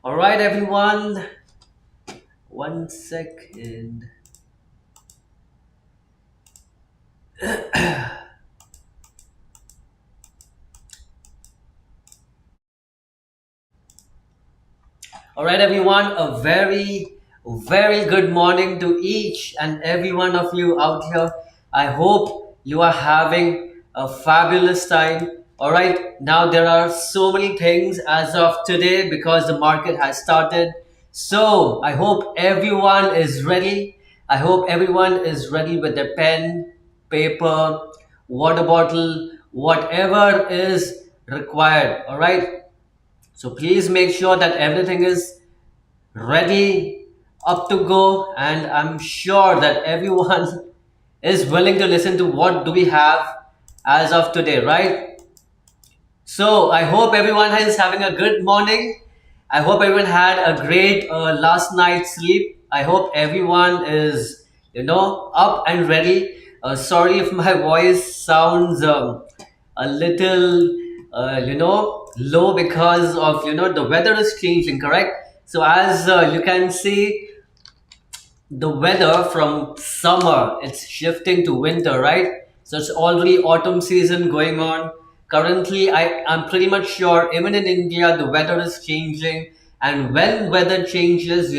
All right, everyone. One second. All right, everyone. A very good morning to each and every one of you out here. I hope you are having a fabulous time. All right. Now, there are so many things as of today because the market has started. So, I hope everyone is ready. I hope everyone is ready with their pen, paper, water bottle, whatever is required. All right. So please make sure that everything is ready, up to go, and I'm sure that everyone is willing to listen to what do we have as of today, right? So I hope everyone is having a good morning. I hope everyone had a great last night's sleep. I hope everyone is, up and ready. Sorry if my voice sounds a little, low because of, the weather is changing, correct? So as you can see, the weather from summer it's shifting to winter, right? So it's already autumn season going on. Currently, I'm pretty much sure even in India the weather is changing, and when weather changes,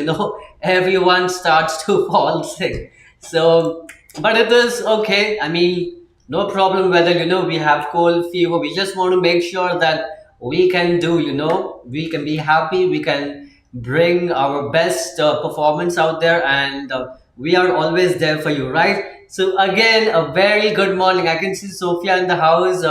everyone starts to fall sick. So but it is okay. I mean, no problem whether we have cold fever. We just want to make sure that we can do, we can be happy, we can bring our best performance out there, and we are always there for you, right? So again, a very good morning. I can see Sophia in the house.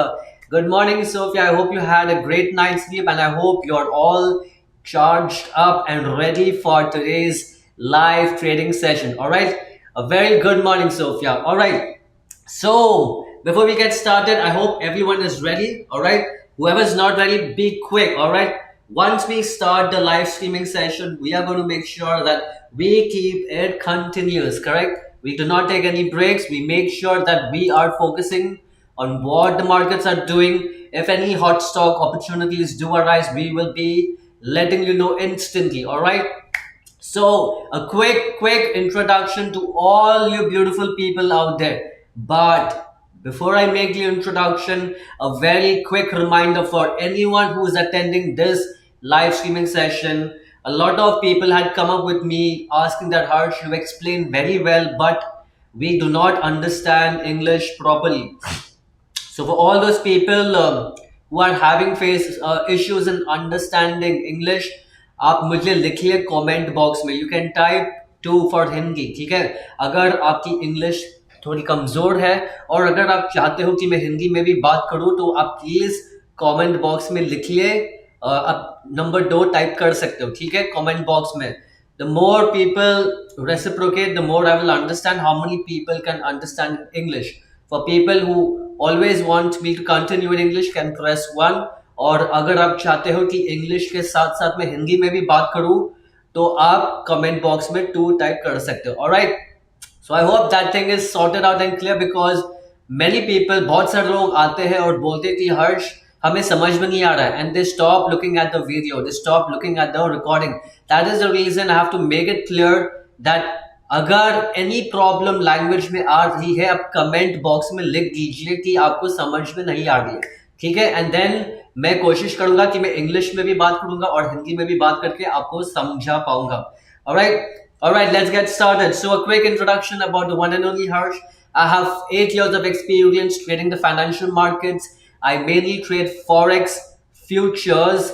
Good morning, Sophia. I hope you had a great night's sleep, and I hope you're all charged up and ready for today's live trading session. All right, a very good morning, Sophia. All right, so before we get started, I hope everyone is ready. All right. Whoever's not ready, be quick. All right. Once we start the live streaming session, we are going to make sure that we keep it continuous. Correct. We do not take any breaks. We make sure that we are focusing on what the markets are doing. If any hot stock opportunities do arise, we will be letting you know instantly. All right. So, a quick introduction to all you beautiful people out there. But before I make the introduction, a very quick reminder for anyone who is attending this live streaming session. A lot of people had come up with me asking that Harsh, you explain very well, but we do not understand English properly. So for all those people who are having face issues in understanding English, आप मुझे लिखिए comment box में. You can type two for Hindi. ठीक है, अगर आपकी English थोड़ी कमज़ोर है और अगर आप चाहते हो कि मैं हिंदी में भी बात करूं, तो आप प्लीज़ कमेंट बॉक्स में लिखिए. आप नंबर 2 टाइप कर सकते हो. ठीक है, कमेंट बॉक्स में. The more people reciprocate, the more I will understand how many people can understand English. For people who always want me to continue in English can press 1. और अगर आप चाहते हो कि इंग्लिश के साथ साथ मैं हिंदी में भी बात करूं, तो आप कमेंट बॉक्स में 2 टाइप कर सकते हो. Alright. So I hope that thing is sorted out and clear, because many people, बहुत सारे लोग आते हैं और बोलते हैं कि हर्ष हमें समझ में नहीं आ रहा है, and they stop looking at the video, they stop looking at the recording. That is the reason I have to make it clear that अगर एनी प्रॉब्लम लैंग्वेज में आ रही है, आप कमेंट बॉक्स में लिख दीजिए कि आपको समझ में नहीं आ रही है. ठीक है, एंड देन मैं कोशिश करूंगा कि मैं इंग्लिश में भी बात करूंगा और हिंदी में भी बात करके आपको समझा पाऊंगा. Alright, let's get started. So a quick introduction about the one and only Harsh. I have 8 years of experience trading the financial markets. I mainly trade forex, futures,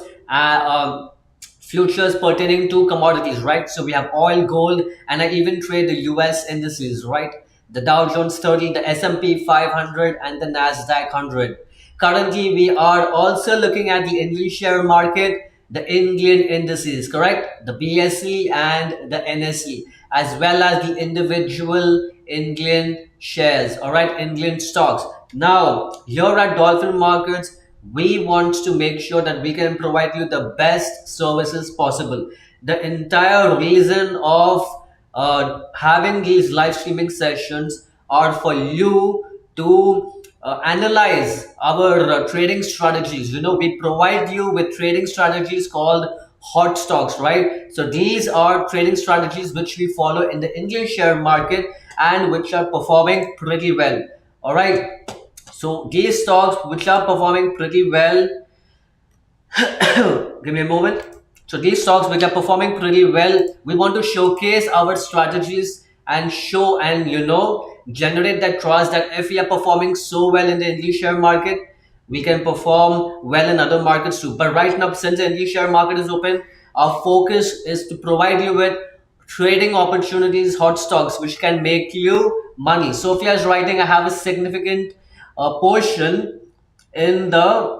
futures pertaining to commodities, right? So we have oil, gold, and I even trade the US indices, right? The Dow Jones 30, the S&P 500, and the Nasdaq 100. Currently, we are also looking at the Indian share market, the Indian indices, correct? The BSE and the NSE, as well as the individual Indian shares, all right, Indian stocks. Now, here at Dolphin Markets, we want to make sure that we can provide you the best services possible. The entire reason of having these live streaming sessions are for you to analyze our trading strategies. We provide you with trading strategies called hot stocks, right? So these are trading strategies which we follow in the Indian share market and which are performing pretty well. All right. So these stocks which are performing pretty well, give me a moment. So these stocks which are performing pretty well, we want to showcase our strategies and show and generate that trust that if we are performing so well in the Indian share market, we can perform well in other markets too. But right now, since the Indian share market is open, our focus is to provide you with trading opportunities, hot stocks, which can make you money. Sophia is writing, I have a significant portion in the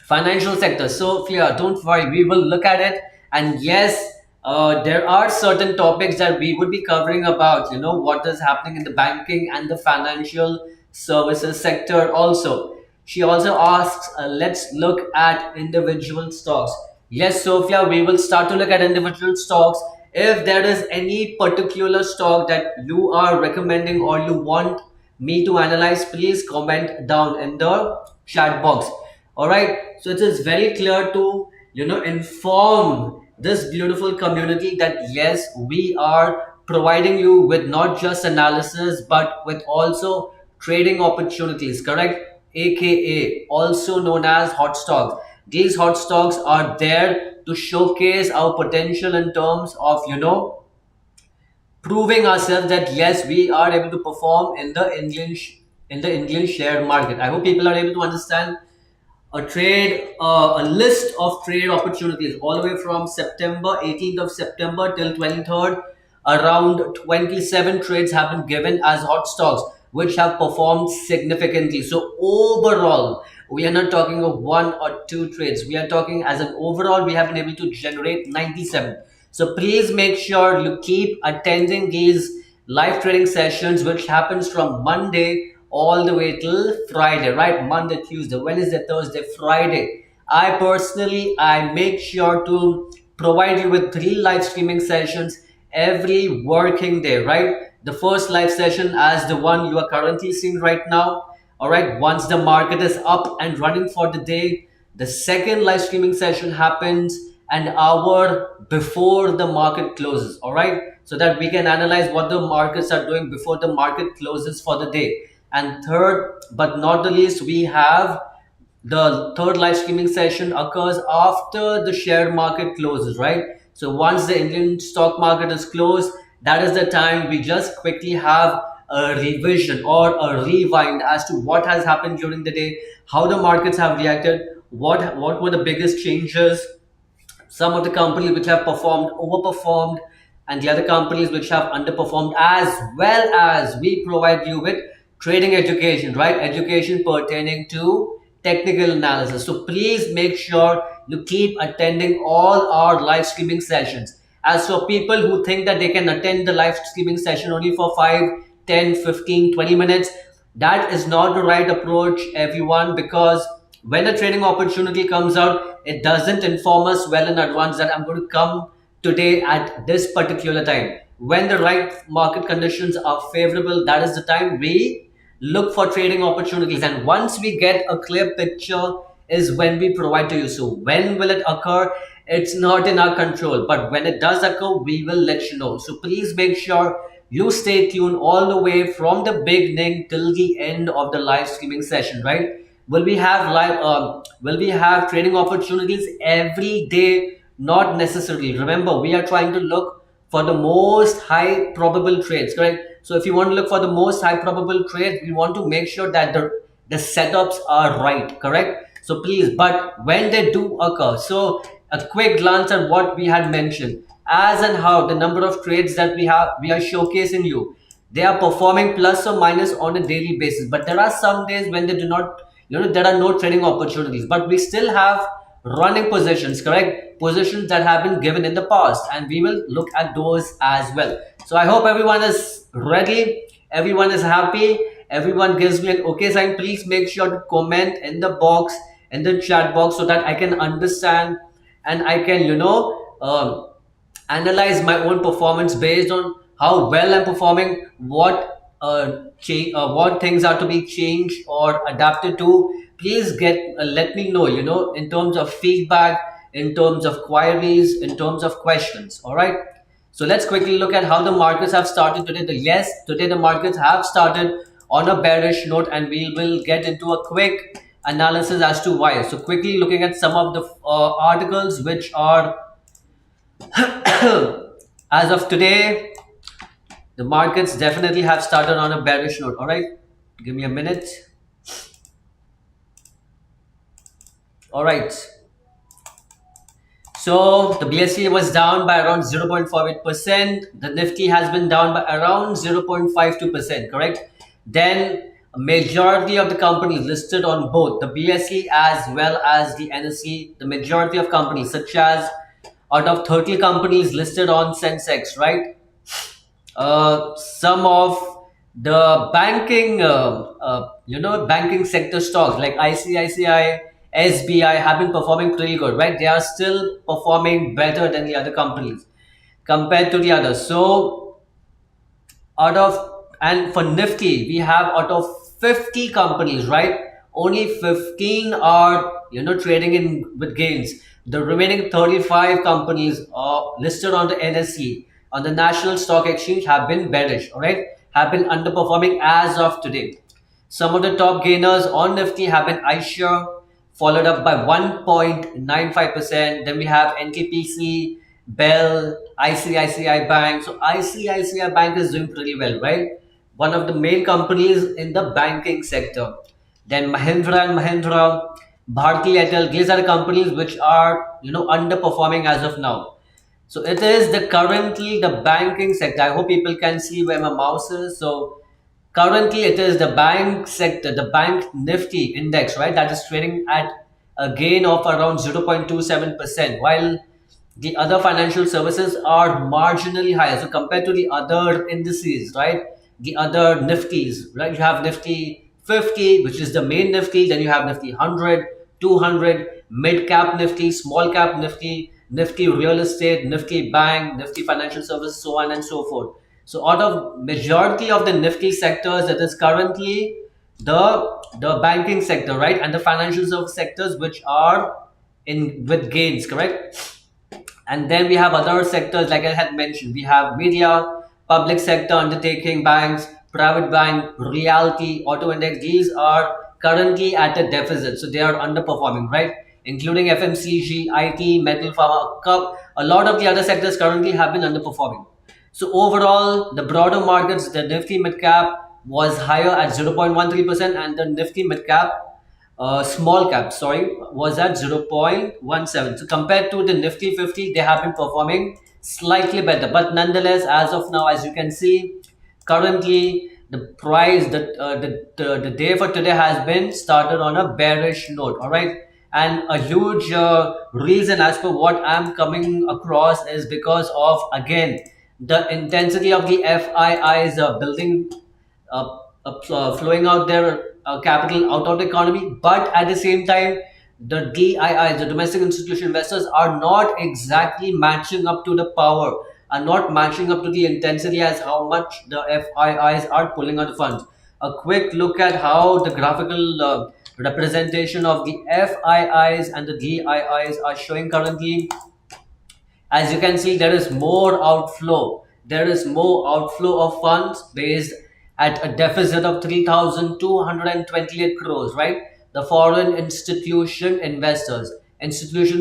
financial sector. So yeah, don't worry, we will look at it. And yes, there are certain topics that we would be covering about, what is happening in the banking and the financial services sector also. She also asks, let's look at individual stocks. Yes, Sophia, we will start to look at individual stocks. If there is any particular stock that you are recommending or you want me to analyze, please comment down in the chat box. All right, so it is very clear to inform this beautiful community that yes, we are providing you with not just analysis but with also trading opportunities, correct? AKA also known as hot stocks. These hot stocks are there to showcase our potential in terms of proving ourselves that yes, we are able to perform in the Indian share market. I hope people are able to understand a list of trade opportunities all the way from September 18th of September till 23rd. Around 27 trades have been given as hot stocks, which have performed significantly. So overall, we are not talking of one or two trades. We are talking as an overall, we have been able to generate 97. So please make sure you keep attending these live trading sessions, which happens from Monday all the way till Friday, right? Monday, Tuesday, Wednesday, Thursday, Friday. I make sure to provide you with 3 live streaming sessions every working day, right? The first live session as the one you are currently seeing right now. All right, once the market is up and running for the day, the second live streaming session happens an hour before the market closes. All right, so that we can analyze what the markets are doing before the market closes for the day. And third but not the least, we have the third live streaming session occurs after the share market closes, right? So once the Indian stock market is closed, that is the time we just quickly have a revision or a rewind as to what has happened during the day, how the markets have reacted, what were the biggest changes, some of the companies which have performed overperformed, and the other companies which have underperformed, as well as we provide you with trading education, right? Education pertaining to technical analysis. So please make sure you keep attending all our live streaming sessions. As for people who think that they can attend the live streaming session only for 5, 10, 15, 20 minutes, that is not the right approach, everyone, because when a trading opportunity comes out, it doesn't inform us well in advance that I'm going to come today at this particular time. When the right market conditions are favorable, that is the time we look for trading opportunities. And once we get a clear picture is when we provide to you. So when will it occur? It's not in our control, but when it does occur, we will let you know. So please make sure you stay tuned all the way from the beginning till the end of the live streaming session, right? Will we have trading opportunities every day? Not necessarily. Remember, we are trying to look for the most high probable trades, correct? So if you want to look for the most high probable trades, we want to make sure that the setups are right, correct? So please, but when they do occur, so a quick glance at what we had mentioned, as and how the number of trades that we are showcasing you, they are performing plus or minus on a daily basis. But there are some days when they do not, there are no trading opportunities, but we still have running positions, correct? Positions that have been given in the past, and we will look at those as well. So I hope everyone is ready, everyone is happy, everyone gives me an okay sign. Please make sure to comment in the box, in the chat box, so that I can understand and I can analyze my own performance based on how well I'm performing, what things are to be changed or adapted to. Please let me know, in terms of feedback, in terms of queries, in terms of questions. All right. So let's quickly look at how the markets have started today. Yes, today the markets have started on a bearish note, and we will get into a quick analysis as to why. So quickly looking at some of the articles which are as of today, the markets definitely have started on a bearish note. All right, give me a minute. All right. So the BSE was down by around 0.48%. The Nifty has been down by around 0.52%, correct? Then a majority of the companies listed on both the BSE as well as the NSE, the majority of companies, such as out of 30 companies listed on Sensex, right? Some of the banking, banking sector stocks like ICICI, SBI have been performing pretty good, right? They are still performing better than the other companies compared to the others. So out of, and for Nifty, we have out of 50 companies, right? Only 15 are, trading in with gains. The remaining 35 companies are listed on the NSE, on the National Stock Exchange, have been bearish, all right? Have been underperforming as of today. Some of the top gainers on Nifty have been iShares, followed up by 1.95%. Then we have NTPC, Bell, ICICI Bank. So ICICI Bank is doing pretty well, right? One of the main companies in the banking sector. Then Mahindra and Mahindra, Bharti Airtel, these are the companies which are, underperforming as of now. So it is the currently the banking sector. I hope people can see where my mouse is. So currently it is the bank sector, the bank Nifty index, right? That is trading at a gain of around 0.27%, while the other financial services are marginally higher. So compared to the other indices, right? The other Nifties, right? You have Nifty 50, which is the main Nifty. Then you have Nifty 100, 200, mid cap Nifty, small cap Nifty, Nifty real estate, Nifty bank, Nifty financial services, so on and so forth. So out of majority of the Nifty sectors, it is currently the banking sector, right? And the financial service sectors which are in with gains, correct? And then we have other sectors, like I had mentioned, we have media, public sector, undertaking, banks, private bank, realty, auto index. These are currently at a deficit. So they are underperforming, right? Including FMCG, IT, metal, pharma. A lot of the other sectors currently have been underperforming. So overall, the broader markets, the Nifty mid cap was higher at 0.13%, and the Nifty mid cap small cap, sorry, was at 0.17. So compared to the Nifty 50, they have been performing slightly better. But nonetheless, as of now, as you can see, currently the price, the day for today has been started on a bearish note. All right. And a huge reason as per what I'm coming across is because of, again, the intensity of the FIIs building flowing out their capital out of the economy, but at the same time, the DIIs, the domestic institutional investors, are not exactly matching up to the power, are not matching up to the intensity as how much the FIIs are pulling out the funds. A quick look at how the graphical representation of the FIIs and the DIIs are showing currently. As you can see, there is more outflow. There is more outflow of funds based at a deficit of 3,228 crores, right? The foreign institutions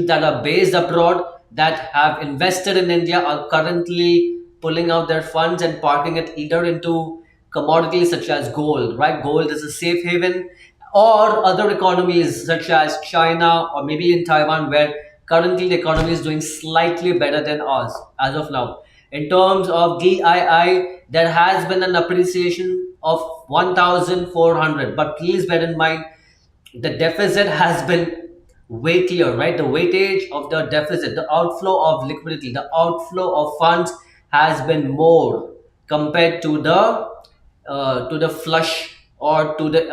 that are based abroad, that have invested in India, are currently pulling out their funds and parking it either into commodities such as gold, right? Gold is a safe haven, or other economies such as China or maybe in Taiwan, where currently the economy is doing slightly better than us as of now. In terms of DII, there has been an appreciation of 1,400, but please bear in mind the deficit has been weightier, right? The weightage of the deficit, the outflow of liquidity, the outflow of funds has been more compared to the flush, or to the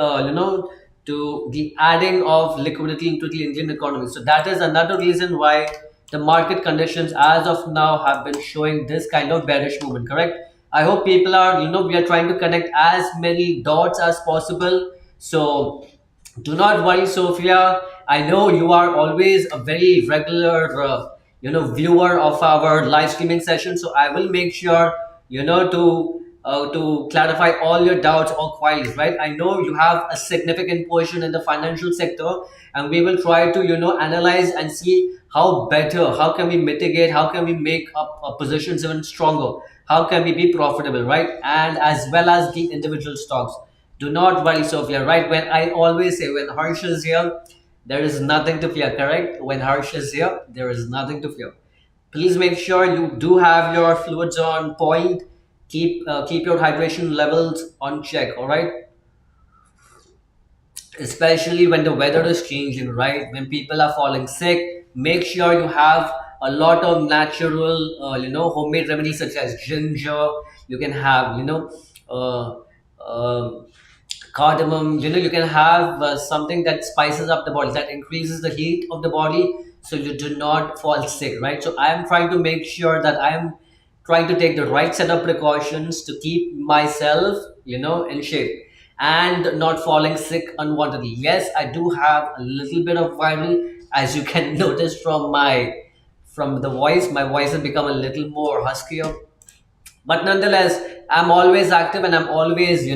to the adding of liquidity into the Indian economy. So that is another reason why the market conditions as of now have been showing this kind of bearish movement, correct? I hope people are, we are trying to connect as many dots as possible. So do not worry, Sophia. I know you are always a very regular, viewer of our live streaming session. So I will make sure, to clarify all your doubts or queries, right? I know you have a significant portion in the financial sector, and we will try to, analyze and see how can we mitigate, how can we make up our positions even stronger, how can we be profitable, right? And as well as the individual stocks. Do not worry, Sophia, right? When I always say, when Harsh is here, there is nothing to fear, correct? When Harsh is here, there is nothing to fear. Please make sure you do have your fluids on point. Keep your hydration levels on check, all right? Especially when the weather is changing, right? When people are falling sick, make sure you have a lot of natural, homemade remedies such as ginger. You can have, uh, uh, cardamom. You can have something that spices up the body, that increases the heat of the body, so you do not fall sick, right? So I am trying to make sure that I am trying to take the right set of precautions to keep myself, in shape and not falling sick unwantedly. Yes, I do have a little bit of viral, as you can notice from the voice. My voice has become a little more huskier, but nonetheless, I'm always active, and I'm always,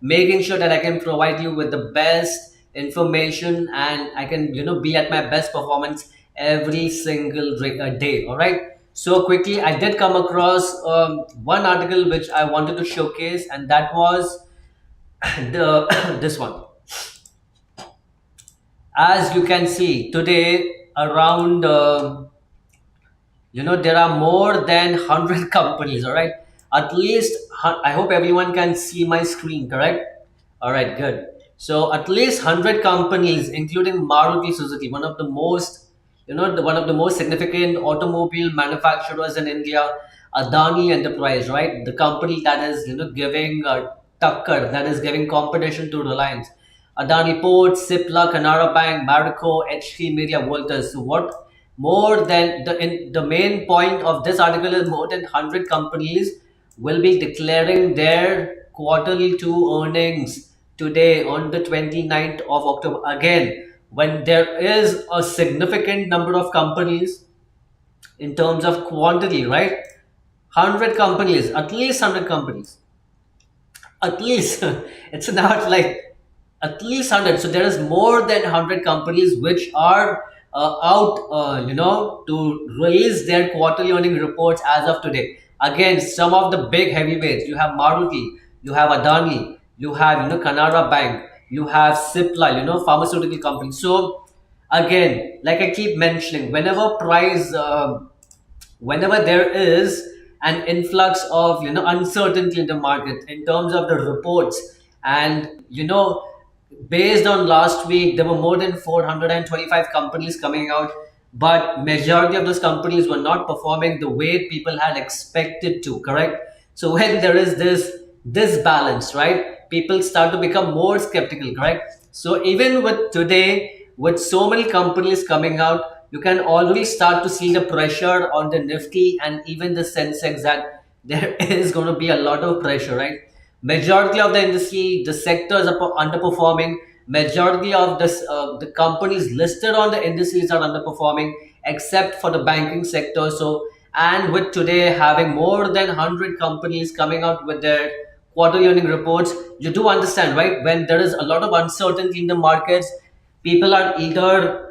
making sure that I can provide you with the best information, and I can, be at my best performance every single day. All right. So quickly, I did come across one article which I wanted to showcase, and that was the this one. As you can see today, around there are more than 100 companies, all right? At least, I hope everyone can see my screen, correct? All right, good. So at least 100 companies, including Maruti Suzuki, one of the most, one of the most significant automobile manufacturers in India, Adani Enterprise, right? The company that is, giving tucker, that is giving competition to Reliance. Adani Ports, Cipla, Canara Bank, Marico, HT Media, Voltas. So what more than the main point of this article is more than 100 companies will be declaring their quarterly two earnings today on the 29th of October. Again, when there is a significant number of companies in terms of quantity, right? 100 companies, at least 100 companies, at least. It's not like at least 100. So there is more than 100 companies which are out, to release their quarterly earning reports as of today. Again, some of the big heavyweights, you have Maruti, you have Adani, you have, Canara Bank, you have Cipla, pharmaceutical companies. So again, like I keep mentioning, whenever there is an influx of, uncertainty in the market in terms of the reports, and, based on last week, there were more than 425 companies coming out, but majority of those companies were not performing the way people had expected to, correct? So when there is this balance, right, people start to become more skeptical, correct? So even with today, with so many companies coming out, you can already start to see the pressure on the Nifty and even the Sensex, that there is going to be a lot of pressure, right? Majority of the industry, the sectors are underperforming. Majority of the companies listed on the indices are underperforming, except for the banking sector. So, and with today having more than 100 companies coming out with their quarterly earning reports, you do understand, right? When there is a lot of uncertainty in the markets, people are either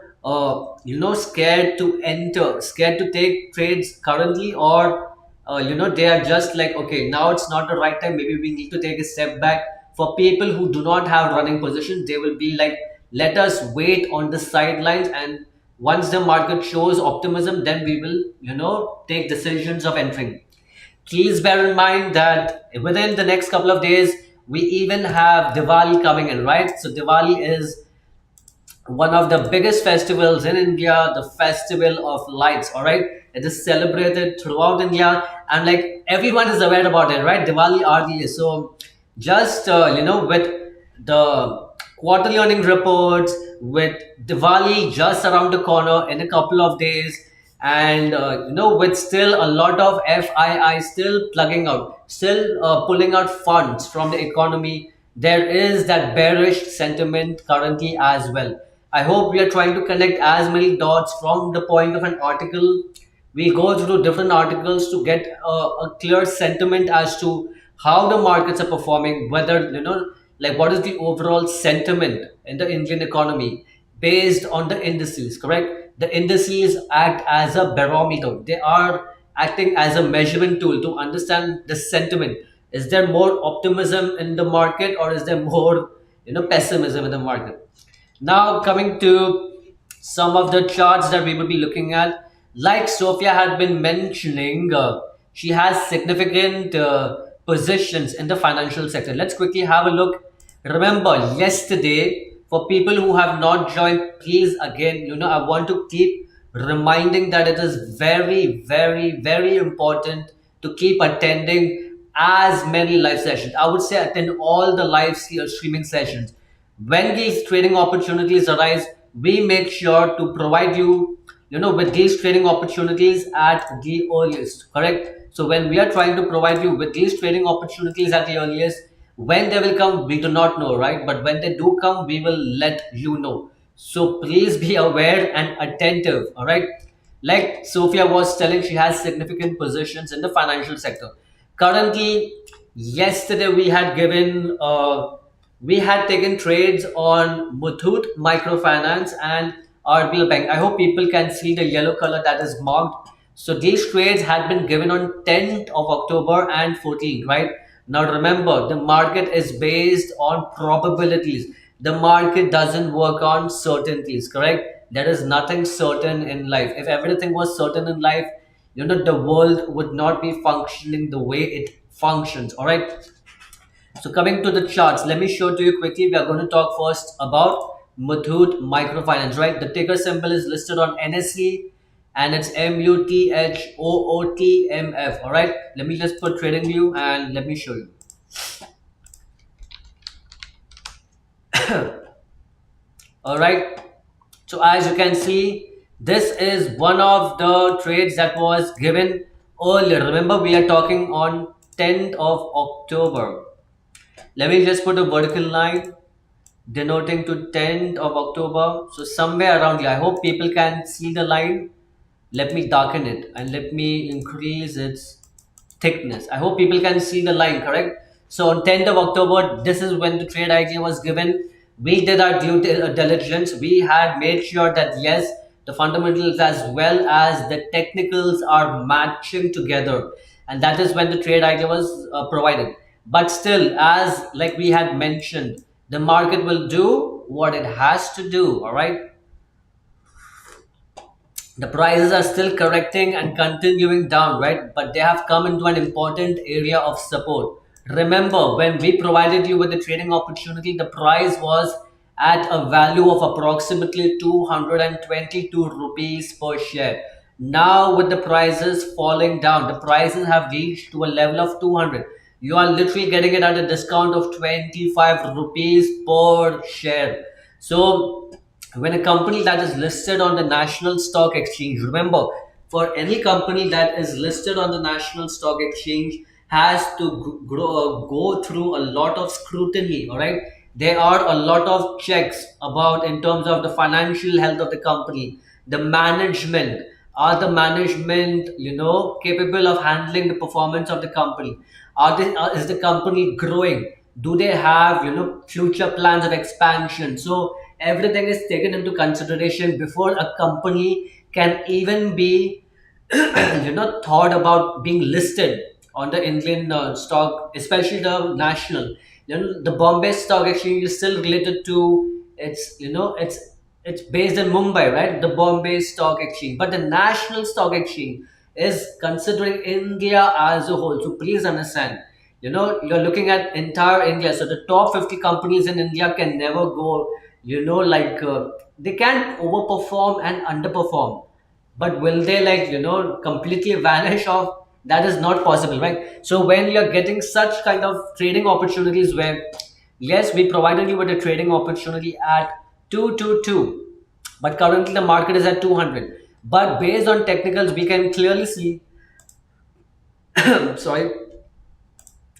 scared to enter, scared to take trades currently, or they are just like, okay, now it's not the right time, maybe we need to take a step back. For people who do not have running positions, they will be like, let us wait on the sidelines, and once the market shows optimism, then we will, take decisions of entering. Please bear in mind that within the next couple of days, we even have Diwali coming in, right? So Diwali is one of the biggest festivals in India, the festival of lights. All right, it is celebrated throughout India, and like everyone is aware about it, right? Diwali RDA. So just with the quarterly earning reports, with Diwali just around the corner in a couple of days, and with still a lot of FII still plugging out, still pulling out funds from the economy, there is that bearish sentiment currently as well. I hope we are trying to connect as many dots from the point of an article. We go through different articles to get a clear sentiment as to how the markets are performing, whether, like what is the overall sentiment in the Indian economy based on the indices, correct? The indices act as a barometer. They are acting as a measurement tool to understand the sentiment. Is there more optimism in the market, or is there more, pessimism in the market? Now, coming to some of the charts that we will be looking at, like Sophia had been mentioning, she has significant positions in the financial sector. Let's quickly have a look. Remember, yesterday, for people who have not joined, please again, I want to keep reminding that it is very, very, very important to keep attending as many live sessions. I would say attend all the live streaming sessions. When these trading opportunities arise, we make sure to provide you, with these trading opportunities at the earliest, correct? So when we are trying to provide you with these trading opportunities at the earliest, when they will come, we do not know, right? But when they do come, we will let you know. So please be aware and attentive, all right? Like Sophia was telling, she has significant positions in the financial sector. Currently, yesterday we had taken trades on Muthoot Microfinance and RBL Bank. I hope people can see the yellow color that is marked. So these trades had been given on 10th of October and 14th, right? Now remember, the market is based on probabilities. The market doesn't work on certainties, correct? There is nothing certain in life. If everything was certain in life, the world would not be functioning the way it functions, all right? So coming to the charts, let me show to you quickly. We are going to talk first about Muthoot Microfinance, right? The ticker symbol is listed on NSE and it's MUTHOOTMF. All right. Let me just put trading view and let me show you. All right. So as you can see, this is one of the trades that was given earlier. Remember, we are talking on 10th of October. Let me just put a vertical line denoting to 10th of October. So somewhere around here, I hope people can see the line. Let me darken it and let me increase its thickness. I hope people can see the line, correct? So on 10th of October, this is when the trade idea was given. We did our due diligence. We had made sure that yes, the fundamentals as well as the technicals are matching together. And that is when the trade idea was provided. But still, as like we had mentioned, the market will do what it has to do, all right? The prices are still correcting and continuing down, right? But they have come into an important area of support. Remember, when we provided you with the trading opportunity, the price was at a value of approximately 222 rupees per share. Now, with the prices falling down, the prices have reached to a level of 200. You are literally getting it at a discount of 25 rupees per share. So, when a company that is listed on the national stock exchange, remember, for any company that is listed on the national stock exchange has to go through a lot of scrutiny, all right? There are a lot of checks about in terms of the financial health of the company, the management. Are the management, capable of handling the performance of the company? Is the company growing? Do they have, future plans of expansion? So everything is taken into consideration before a company can even be, thought about being listed on the Indian stock, especially the national. The Bombay Stock Exchange is still related to it's based in Mumbai, right? The Bombay Stock Exchange, but the National Stock Exchange is considering India as a whole. So please understand, you're looking at entire India. So the top 50 companies in India can never go, they can't overperform and underperform. But will they completely vanish off? That is not possible, right? So when you're getting such kind of trading opportunities where yes, we provided you with a trading opportunity at 222, but currently the market is at 200. But based on technicals, we can clearly see, sorry,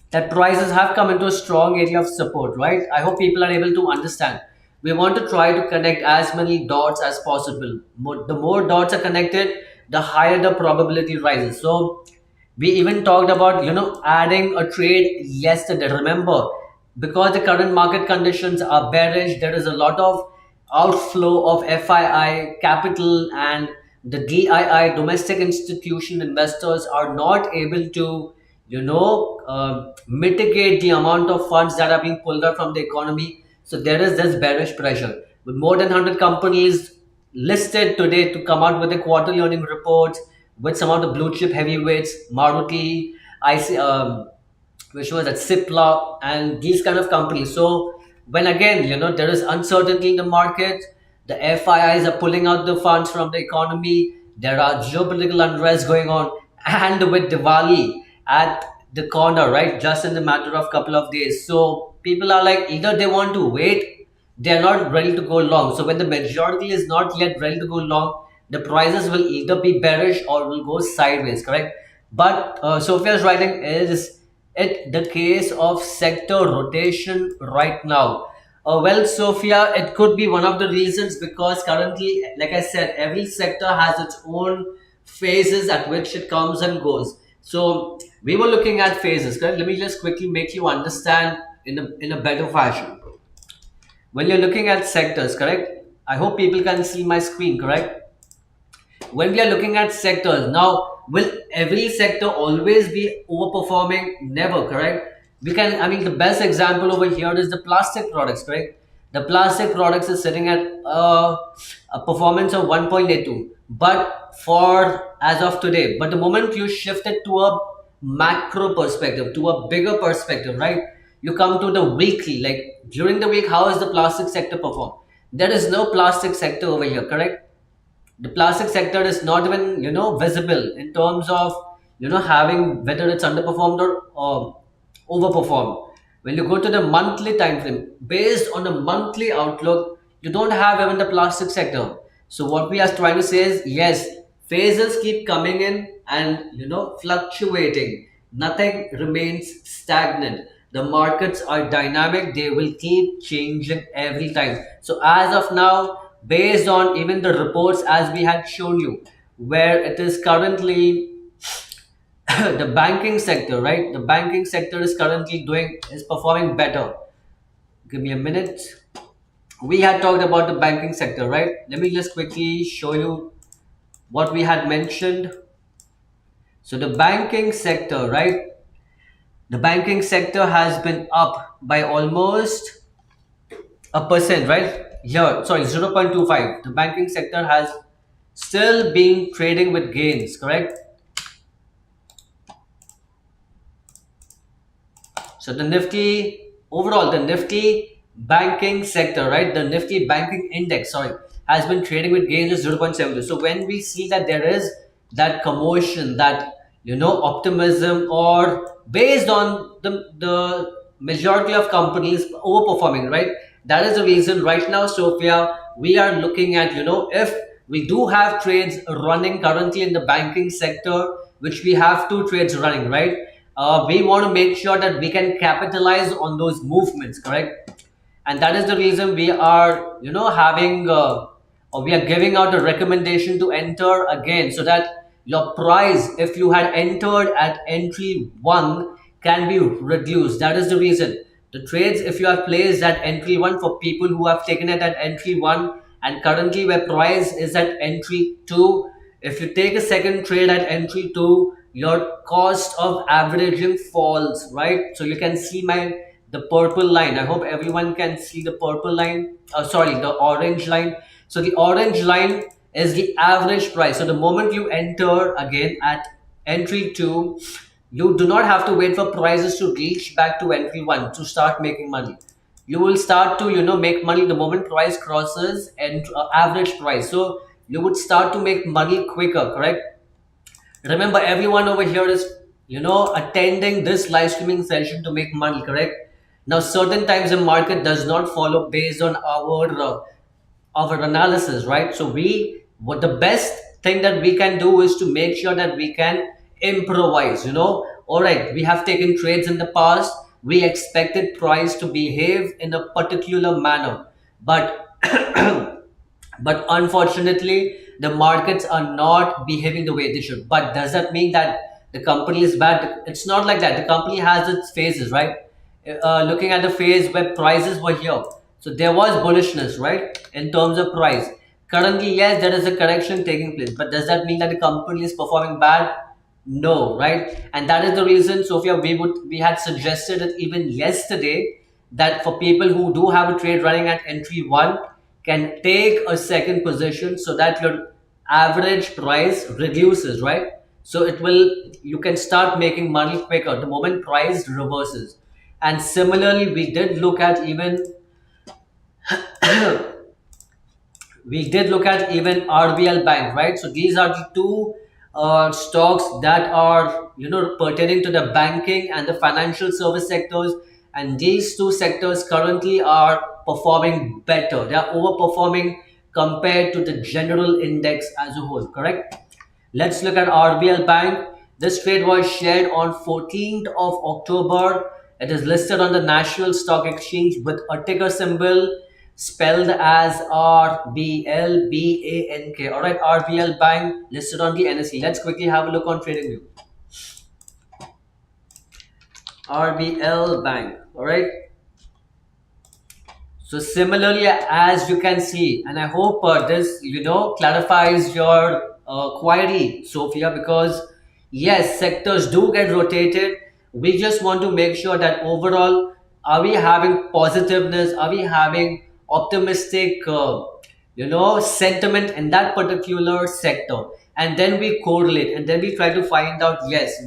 that prices have come into a strong area of support, right? I hope people are able to understand. We want to try to connect as many dots as possible. The more dots are connected, the higher the probability rises. So we even talked about, adding a trade yesterday. Remember, because the current market conditions are bearish, there is a lot of outflow of FII capital, and the DII, domestic institution investors, are not able to, mitigate the amount of funds that are being pulled out from the economy. So there is this bearish pressure. With more than 100 companies listed today to come out with the quarterly earning reports, with some of the blue chip heavyweights, Maruti, IC, which was at Cipla, and these kind of companies. So when again, there is uncertainty in the market, the FIIs are pulling out the funds from the economy, there are geopolitical unrest going on, and with Diwali at the corner, right, just in the matter of couple of days. So people are like, either they want to wait, they are not ready to go long. So when the majority is not yet ready to go long, the prices will either be bearish or will go sideways, correct? But Sophia's writing, is it the case of sector rotation right now? Well, Sophia, it could be one of the reasons, because currently, like I said, every sector has its own phases at which it comes and goes. So we were looking at phases, correct? Let me just quickly make you understand in a better fashion. When you're looking at sectors, correct? I hope people can see my screen, correct? When we are looking at sectors, now will every sector always be overperforming? Never, correct? We can, I mean, the best example over here is the plastic products, correct? The plastic products is sitting at a performance of 1.82, but for as of today, but the moment you shift it to a macro perspective, to a bigger perspective, right? You come to the weekly, like during the week, how is the plastic sector perform? There is no plastic sector over here, correct? The plastic sector is not even, visible in terms of, having whether it's underperformed or overperformed. When you go to the monthly time frame, based on the monthly outlook, you don't have even the plastic sector. So what we are trying to say is, yes, phases keep coming in and, fluctuating. Nothing remains stagnant. The markets are dynamic, they will keep changing every time. So as of now, based on even the reports as we had shown you, where it is currently the banking sector, right? The banking sector is currently is performing better. Give me a minute. We had talked about the banking sector, right? Let me just quickly show you what we had mentioned. So the banking sector, right? The banking sector has been up by almost a percent, right? Here, sorry, 0.25. The banking sector has still been trading with gains, correct? So the Nifty, overall, the Nifty banking sector, right? The Nifty banking index, sorry, has been trading with gains of 0.72. So when we see that there is that commotion, that, optimism, or based on the majority of companies overperforming, right? That is the reason right now, Sophia, we are looking at, if we do have trades running currently in the banking sector, which we have two trades running, right? We want to make sure that we can capitalize on those movements, correct? And that is the reason we are, having or we are giving out a recommendation to enter again, so that your price, if you had entered at entry 1, can be reduced. That is the reason the trades, if you have placed at entry 1, for people who have taken it at entry 1 and currently where price is at entry 2, if you take a second trade at entry 2, your cost of averaging falls, right? So you can see the purple line. I hope everyone can see the purple line. Sorry, the orange line. So the orange line is the average price. So the moment you enter again at entry 2, you do not have to wait for prices to reach back to entry 1 to start making money. You will start to, make money the moment price crosses and average price. So you would start to make money quicker, correct? Remember, everyone over here is, attending this live streaming session to make money, correct? Now, certain times the market does not follow based on our analysis, right? So what the best thing that we can do is to make sure that we can improvise, all right, we have taken trades in the past, we expected price to behave in a particular manner. but but unfortunately the markets are not behaving the way they should. But does that mean that the company is bad? It's not like that. The company has its phases, right? Looking at the phase where prices were here, so there was bullishness, right, in terms of price. Currently, yes, there is a correction taking place, but does that mean that the company is performing bad? No, right? And that is the reason, Sophia, we had suggested it even yesterday, that for people who do have a trade running at entry one, can take a second position so that your average price reduces, right? So it will, you can start making money quicker the moment price reverses. And similarly, we did look at even we did look at even RBL Bank, right? So these are the two stocks that are, pertaining to the banking and the financial service sectors, and these two sectors currently are performing better. They are overperforming compared to the general index as a whole. Correct. Let's look at RBL Bank. This trade was shared on 14th of October. It is listed on the National Stock Exchange with a ticker symbol spelled as RBLBANK. All right, RBL Bank listed on the NSE. Let's quickly have a look on TradingView. RBL Bank. All right. So similarly, as you can see, and I hope this clarifies your query, Sophia, because yes, sectors do get rotated. We just want to make sure that overall, are we having positiveness? Are we having optimistic, sentiment in that particular sector? And then we correlate, and then we try to find out. Yes,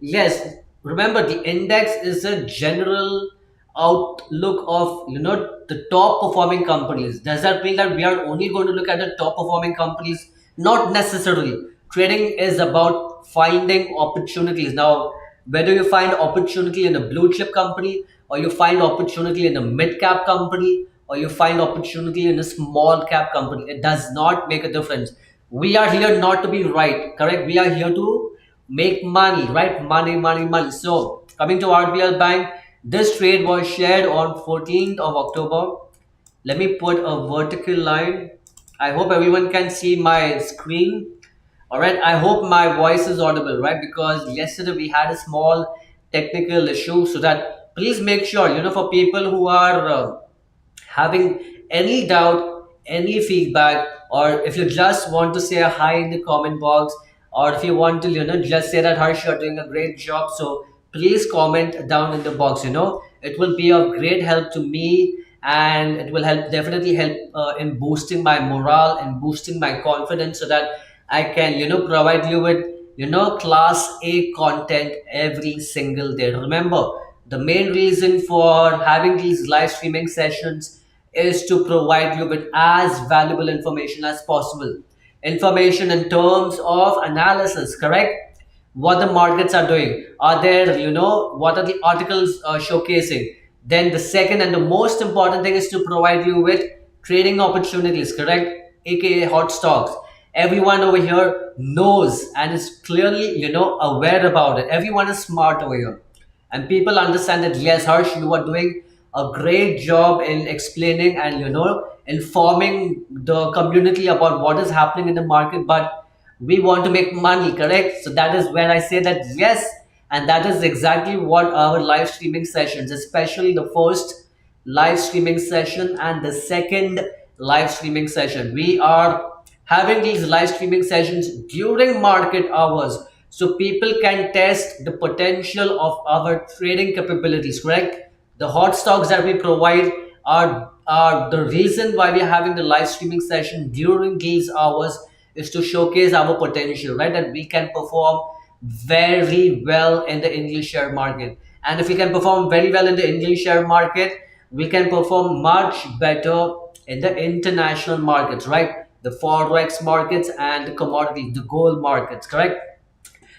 yes. Remember, the index is a general outlook of the top performing companies. Does that mean that we are only going to look at the top performing companies? Not necessarily. Trading is about finding opportunities. Now, whether you find opportunity in a blue chip company, or you find opportunity in a mid cap company, or you find opportunity in a small cap company, it does not make a difference. We are here not to be right, correct? We are here to make money, right? Money, money, money. So coming to RBL Bank, this trade was shared on 14th of October. Let me put a vertical line. I hope everyone can see my screen. All right. I hope my voice is audible, right? Because yesterday we had a small technical issue. So that please make sure, for people who are having any doubt, any feedback, or if you just want to say a hi in the comment box, or if you want to, just say that Harsh, you're doing a great job. So please comment down in the box. It will be of great help to me, and it will definitely help in boosting my morale and boosting my confidence, so that I can, provide you with, class A content every single day. Remember, the main reason for having these live streaming sessions is to provide you with as valuable information as possible. Information in terms of analysis, correct? What the markets are doing. Are there, what are the articles showcasing? Then the second and the most important thing is to provide you with trading opportunities, correct? AKA hot stocks. Everyone over here knows and is clearly, aware about it. Everyone is smart over here. And people understand that, yes, Harsh, you are doing a great job in explaining and, informing the community about what is happening in the market. But we want to make money, correct? So that is where I say that yes, and that is exactly what our live streaming sessions, especially the first live streaming session and the second live streaming session, we are having these live streaming sessions during market hours, so people can test the potential of our trading capabilities, correct? The hot stocks that we provide are the reason why we are having the live streaming session during these hours, is to showcase our potential, right? That we can perform very well in the Indian share market. And if we can perform very well in the Indian share market, we can perform much better in the international markets, right? The forex markets and the commodities, the gold markets, correct?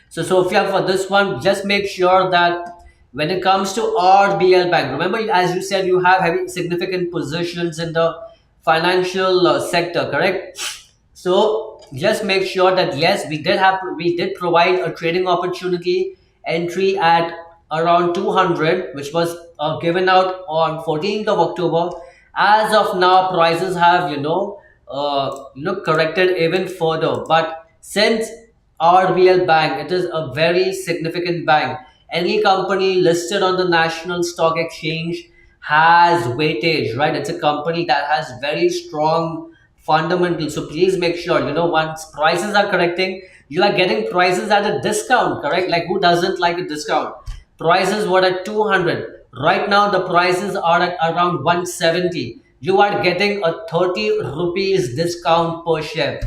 So Sophia, for this one, just make sure that when it comes to RBL Bank, remember, as you said, you have heavy significant positions in the financial sector, correct? So just make sure that yes, we did provide a trading opportunity entry at around 200, which was given out on 14th of October, As of now, prices have corrected even further. But since RBL Bank, it is a very significant bank. Any company listed on the National Stock Exchange has weightage, right? It's a company that has very strong fundamentals. So please make sure, once prices are correcting, you are getting prices at a discount, correct? Like who doesn't like a discount? Prices were at 200. Right now, the prices are at around 170. You are getting a 30 rupees discount per share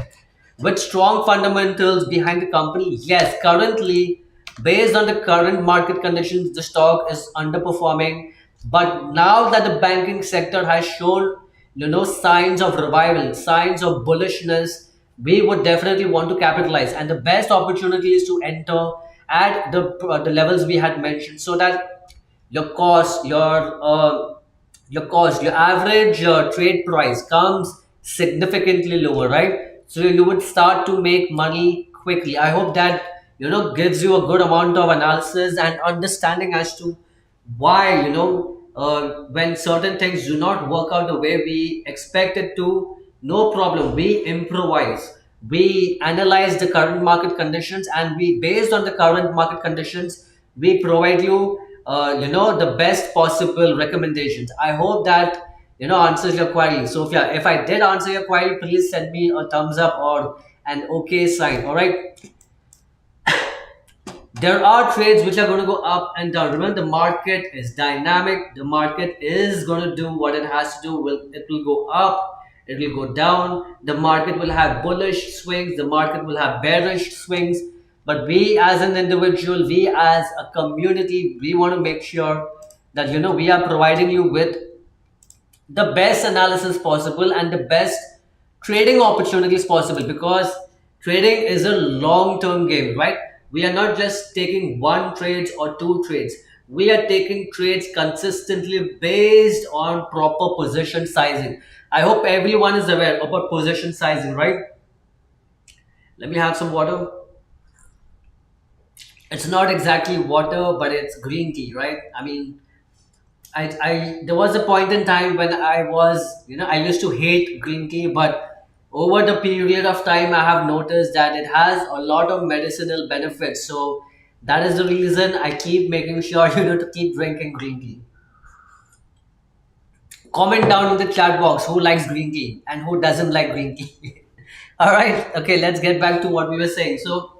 with strong fundamentals behind the company. Yes, currently, based on the current market conditions, the stock is underperforming. But now that the banking sector has shown, signs of revival, signs of bullishness, we would definitely want to capitalize. And the best opportunity is to enter at the levels we had mentioned, so that your cost, your average trade price comes significantly lower, right? So you would start to make money quickly. I hope that gives you a good amount of analysis and understanding as to why, when certain things do not work out the way we expect it to. No problem, we improvise, we analyze the current market conditions, and we, based on the current market conditions, we provide you the best possible recommendations. I hope that answers your query. So if I did answer your query, please send me a thumbs up or an okay sign. All right, there are trades which are going to go up and down. Remember, the market is dynamic. The market is going to do what it has to do. It will go up, it will go down. The market will have bullish swings, the market will have bearish swings. But we as an individual, we as a community, we want to make sure that we are providing you with the best analysis possible and the best trading opportunities possible, because trading is a long term game, right? We are not just taking one trades or two trades, we are taking trades consistently based on proper position sizing. I hope everyone is aware about position sizing, right? Let me have some water. It's not exactly water, but it's green tea, right? I mean, there was a point in time when I used to hate green tea, but over the period of time, I have noticed that it has a lot of medicinal benefits. So that is the reason I keep making sure, to keep drinking green tea. Comment down in the chat box who likes green tea and who doesn't like green tea. All right. Okay, let's get back to what we were saying. So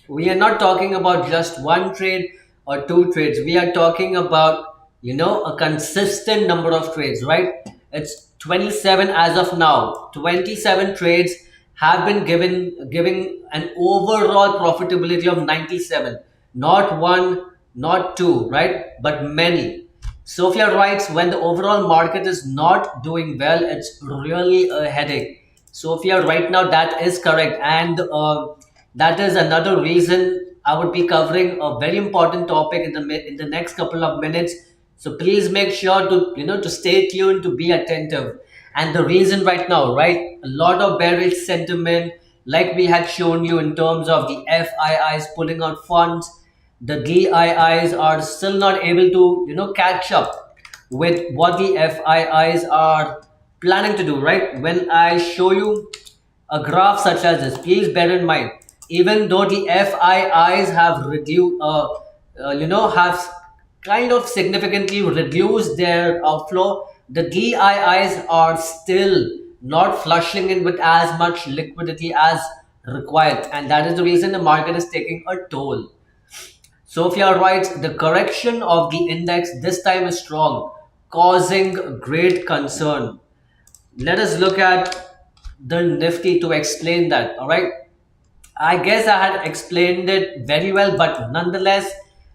we are not talking about just one trade or two trades. We are talking about a consistent number of trades, right? It's 27 as of now. 27 trades have been giving an overall profitability of 97. Not one, not two, right? But many. Sophia writes, when the overall market is not doing well, it's really a headache. Sophia, right now, that is correct. And that is another reason I would be covering a very important topic in the next couple of minutes. So please make sure to stay tuned, to be attentive. And the reason right now, right, a lot of bearish sentiment, like we had shown you in terms of the FIIs pulling out funds, the DIIs are still not able to catch up with what the FIIs are planning to do, right? When I show you a graph such as this, please bear in mind, even though the FIIs have reduced, have kind of significantly reduced their outflow, the DIIs are still not flushing in with as much liquidity as required, and that is the reason the market is taking a toll. Sophia writes, the correction of the index this time is strong, causing great concern. Let us look at the Nifty to explain that. All right. I guess I had explained it very well, but nonetheless,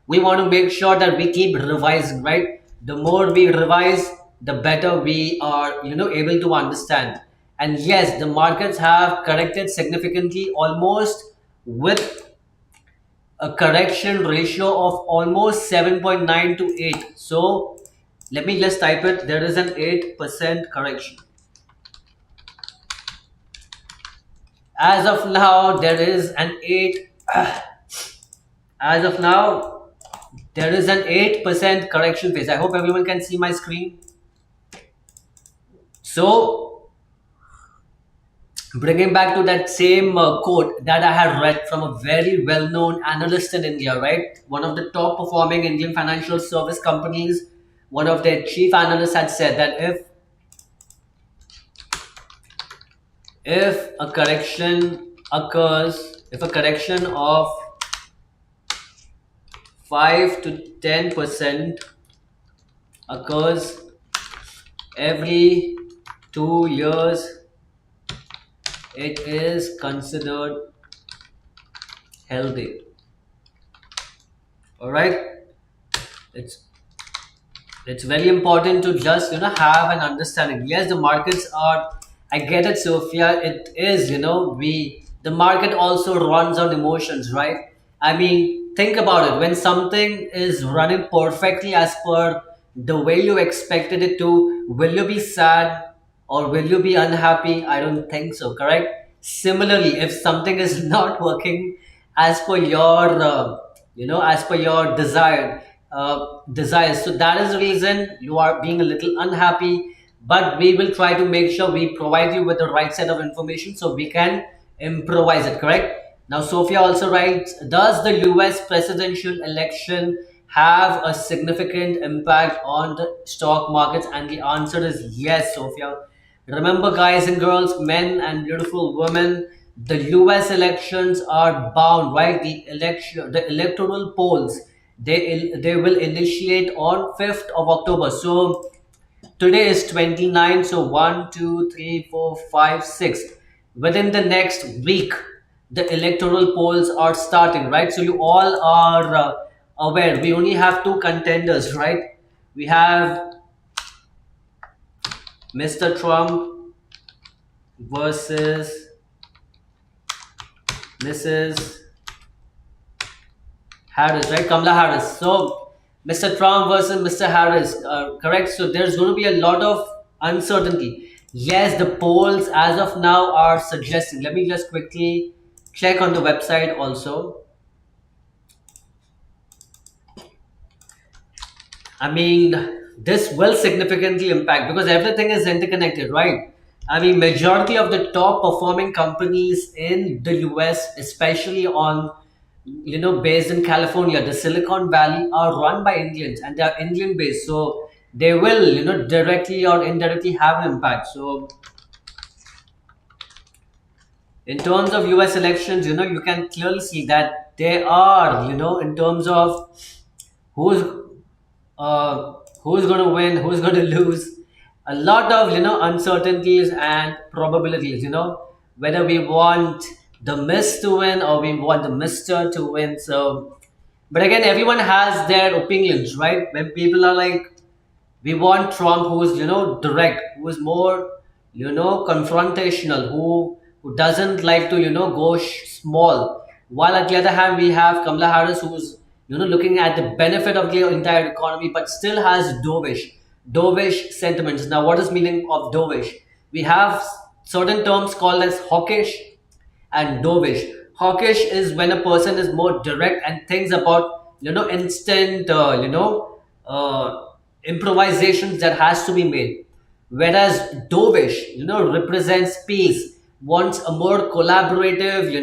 we want to make sure that we keep revising, right? The more we revise, the better we are, able to understand. And yes, the markets have corrected significantly, almost with a correction ratio of almost 7.9 to 8. So let me just type it. There is an 8% correction. As of now, there is an 8. As of now, there is an 8% correction phase. I hope everyone can see my screen. So, bringing back to that same quote that I had read from a very well known analyst in India, right? One of the top performing Indian financial service companies, one of their chief analysts had said that if a correction occurs, if a correction of 5 to 10% occurs every 2 years, it is considered healthy. All right, it's it's very important to just have an understanding. Yes, the markets are, I get it, Sophia, it is, we, the market also runs on emotions, right? I mean, think about it. When something is running perfectly as per the way you expected it to, will you be sad or will you be unhappy? I don't think so, correct? Similarly, if something is not working as per your as per your desires, so that is the reason you are being a little unhappy. But we will try to make sure we provide you with the right set of information so we can improvise it, correct? Now Sophia also writes, does the US presidential election have a significant impact on the stock markets? And the answer is yes, Sophia. Remember, guys and girls, men and beautiful women, the US elections are bound, right? The electoral polls, they will initiate on 5th of October. So today is 29, so 1, 2, 3, 4, 5, 6. Within the next week, the electoral polls are starting, right? So you all are aware. We only have two contenders, right? We have Mr. Trump versus Mrs. Harris, right? Kamala Harris. So, Mr. Trump versus Mr. Harris, correct? So, there's going to be a lot of uncertainty. Yes, the polls as of now are suggesting. Let me just quickly check on the website also. I mean, this will significantly impact because everything is interconnected, right? I mean, majority of the top performing companies in the US, especially on, based in California, the Silicon Valley, are run by Indians and they are Indian based. So they will, directly or indirectly have an impact. So in terms of US elections, you can clearly see that they are, in terms of who's who's going to win, who's going to lose, a lot of uncertainties and probabilities. Whether we want the Miss to win or we want the Mister to win. So, but again, everyone has their opinions, right? When people are like, we want Trump who's direct, who is more confrontational, who doesn't like to go small. While at the other hand, we have Kamala Harris who's looking at the benefit of the entire economy, but still has dovish sentiments. Now, what is meaning of dovish? We have certain terms called as hawkish and dovish. Hawkish is when a person is more direct and thinks about instant improvisations that has to be made. Whereas dovish represents peace, wants a more collaborative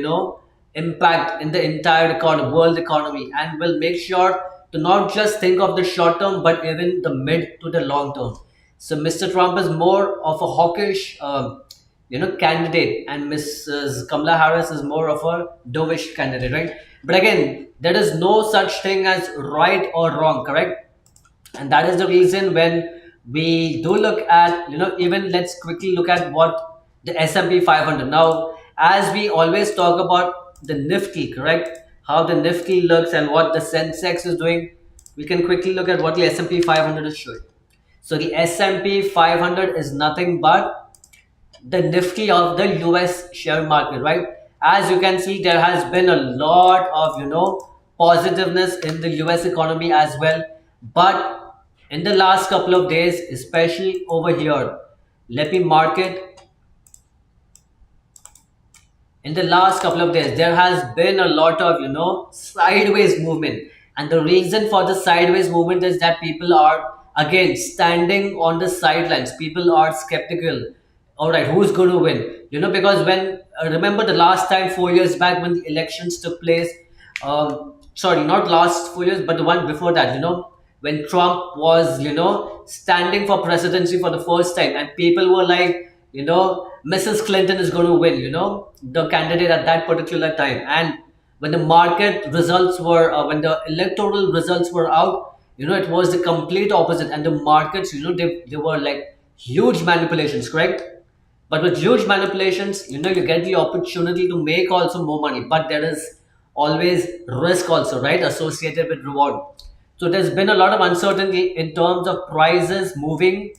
impact in the entire world economy, and will make sure to not just think of the short term but even the mid to the long term. So Mr. Trump is more of a hawkish candidate, and Mrs. Kamala Harris is more of a dovish candidate, right? But again, there is no such thing as right or wrong, correct? And that is the reason when we do look at even let's quickly look at what the S&P 500. Now, as we always talk about the Nifty, correct, how the Nifty looks and what the Sensex is doing, we can quickly look at what the S&P 500 is showing. So the S&P 500 is nothing but the Nifty of the US share market, right? As you can see, there has been a lot of positiveness in the US economy as well. But in the last couple of days, especially over here, let me mark it. In the last couple of days, there has been a lot of sideways movement, and the reason for the sideways movement is that people are again standing on the sidelines. People are skeptical. All right, who's going to win? Because when remember the last time 4 years back when the elections took place, sorry, not last 4 years, but the one before that. When Trump was standing for presidency for the first time, and people were like, Mrs. Clinton is going to win. The candidate at that particular time, and when the market results were when the electoral results were out, it was the complete opposite, and the markets, they were like huge manipulations, correct? But with huge manipulations, you get the opportunity to make also more money, but there is always risk also, right, associated with reward. So there's been a lot of uncertainty in terms of prices moving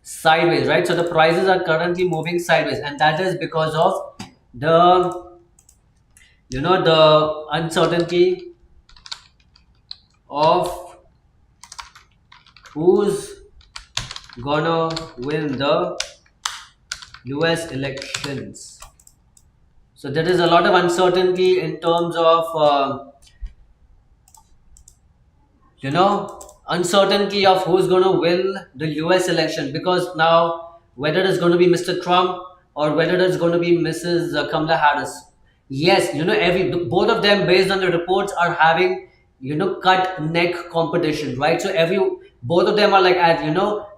sideways, right? So the prices are currently moving sideways, and that is because of the the uncertainty of who's gonna win the US elections. So there is a lot of uncertainty in terms of uncertainty of who's going to win the US election, because now whether it's going to be Mr. Trump or whether it's going to be Mrs. Kamala Harris. Yes, every both of them, based on the reports, are having cut neck competition, right? So every both of them are like at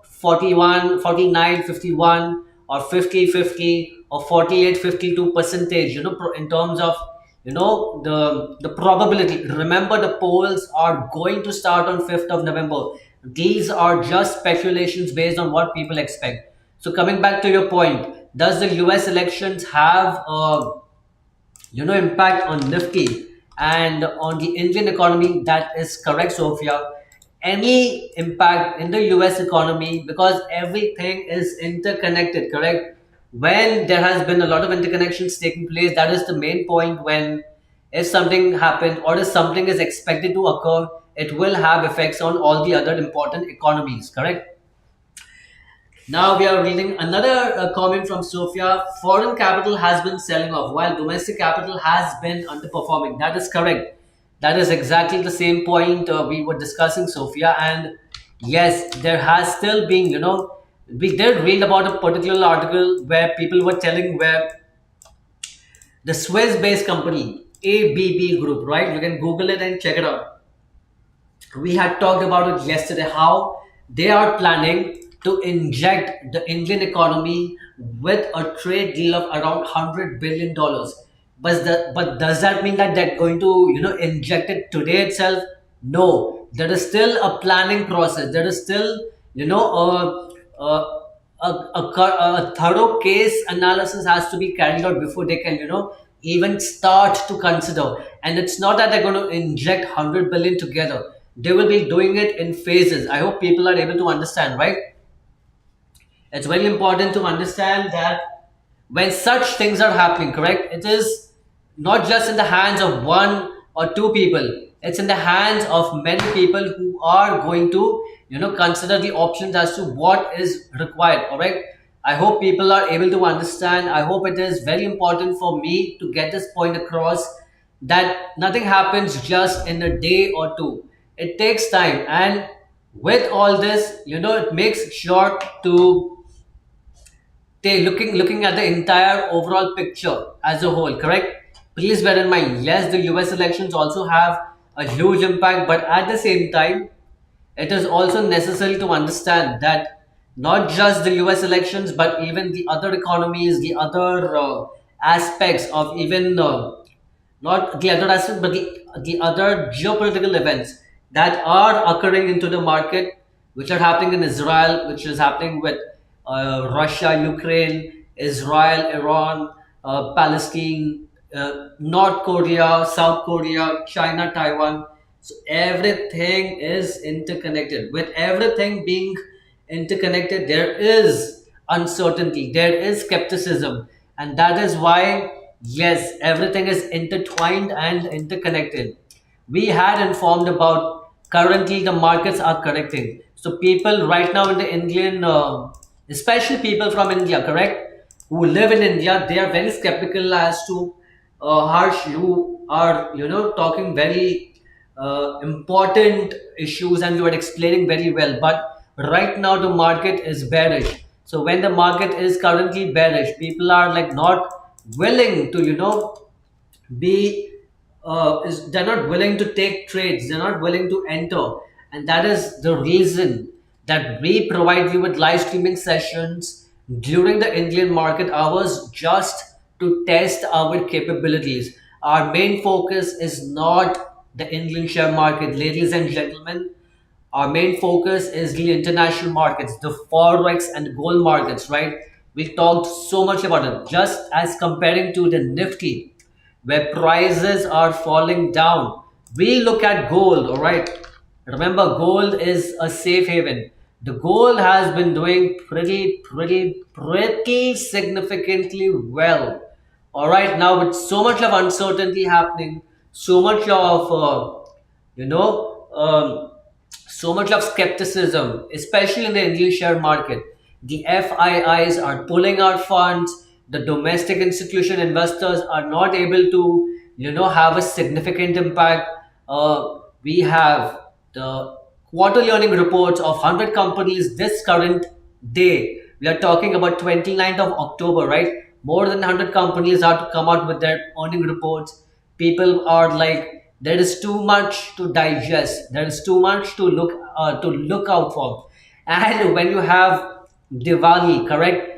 41, 49, 51, or 50, 50, or 48, 52 percentage, in terms of the probability. Remember, the polls are going to start on 5th of November. These are just speculations based on what people expect. So coming back to your point, does the US elections have impact on Nifty and on the Indian economy? That is correct, Sophia. Any impact in the US economy, because everything is interconnected, correct? When there has been a lot of interconnections taking place, that is the main point. When if something happened or if something is expected to occur, it will have effects on all the other important economies, correct? Now we are reading another comment from Sophia. Foreign capital has been selling off while domestic capital has been underperforming. That is correct. That is exactly the same point we were discussing, Sophia. And yes, there has still been, we did read about a particular article where people were telling where the Swiss-based company ABB Group, right? You can Google it and check it out. We had talked about it yesterday, how they are planning to inject the Indian economy with a trade deal of around $100 billion. But does that mean that they're going to inject it today itself? No, there is still a planning process. There is still a thorough case analysis has to be carried out before they can even start to consider. And it's not that they're going to inject 100 billion together. They will be doing it in phases. I hope people are able to understand, right? It's very important to understand that when such things are happening, correct, it is not just in the hands of one or two people. It's in the hands of many people who are going to consider the options as to what is required. All right, I hope people are able to understand. I hope it is very important for me to get this point across, that nothing happens just in a day or two. It takes time, and with all this, it makes sure to looking at the entire overall picture as a whole, correct? Please bear in mind, yes, the US elections also have a huge impact, but at the same time, it is also necessary to understand that not just the US elections, but even the other economies, the other aspects of even not the other aspects, but the other geopolitical events that are occurring into the market, which are happening in Israel, which is happening with Russia, Ukraine, Israel, Iran, Palestine, North Korea, South Korea, China, Taiwan. So everything is interconnected. With everything being interconnected, there is uncertainty, there is skepticism, and that is why, yes, everything is intertwined and interconnected. We had informed about currently the markets are correcting. So people right now in the Indian, especially people from India, correct, who live in India, they are very skeptical as to Harsh. You are talking very important issues and you were explaining very well. But right now the market is bearish. So when the market is currently bearish, people are like not willing to, be is they're not willing to take trades, they're not willing to enter, and that is the reason that we provide you with live streaming sessions during the Indian market hours, just to test our capabilities. Our main focus is not the Indian share market, ladies and gentlemen. Our main focus is the international markets, the forex and gold markets, right? We talked so much about it, just as comparing to the Nifty, where prices are falling down. We look at gold, all right? Remember, gold is a safe haven. The gold has been doing pretty significantly well. All right, now with so much of uncertainty happening, so much of you know, so much of skepticism, especially in the Indian share market. The FIIs are pulling out funds. The domestic institution investors are not able to, have a significant impact. We have the quarterly earning reports of 100 companies this current day. We are talking about 29th of October, right? More than 100 companies are to come out with their earning reports. People are like, there is too much to digest. There is too much to look out for. And when you have Diwali, correct?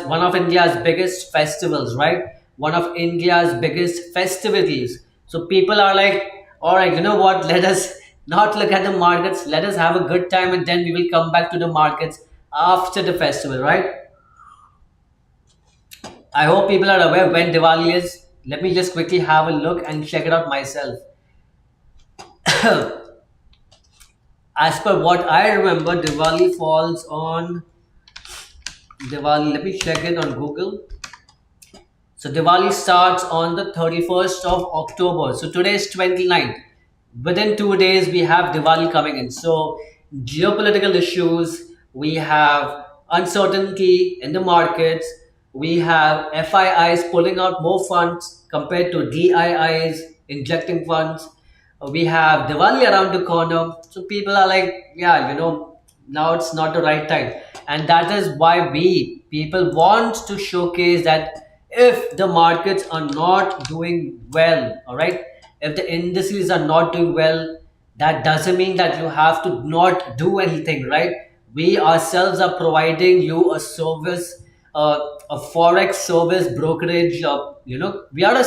One of India's biggest festivals, right? One of India's biggest festivities. So people are like, all right, you know what? Let us not look at the markets. Let us have a good time, and then we will come back to the markets after the festival, right? I hope people are aware when Diwali is. Let me just quickly have a look and check it out myself. As per what I remember, Diwali falls on Diwali. Let me check it on Google. So Diwali starts on the 31st of October. So today is 29th. Within 2 days, we have Diwali coming in. So geopolitical issues, we have uncertainty in the markets, we have FIIs pulling out more funds compared to DIIs injecting funds. We have Diwali around the corner. So people are like, yeah, now it's not the right time. And that is why people want to showcase that if the markets are not doing well, all right, if the indices are not doing well, that doesn't mean that you have to not do anything, right? We ourselves are providing you a service, a forex service brokerage. We are a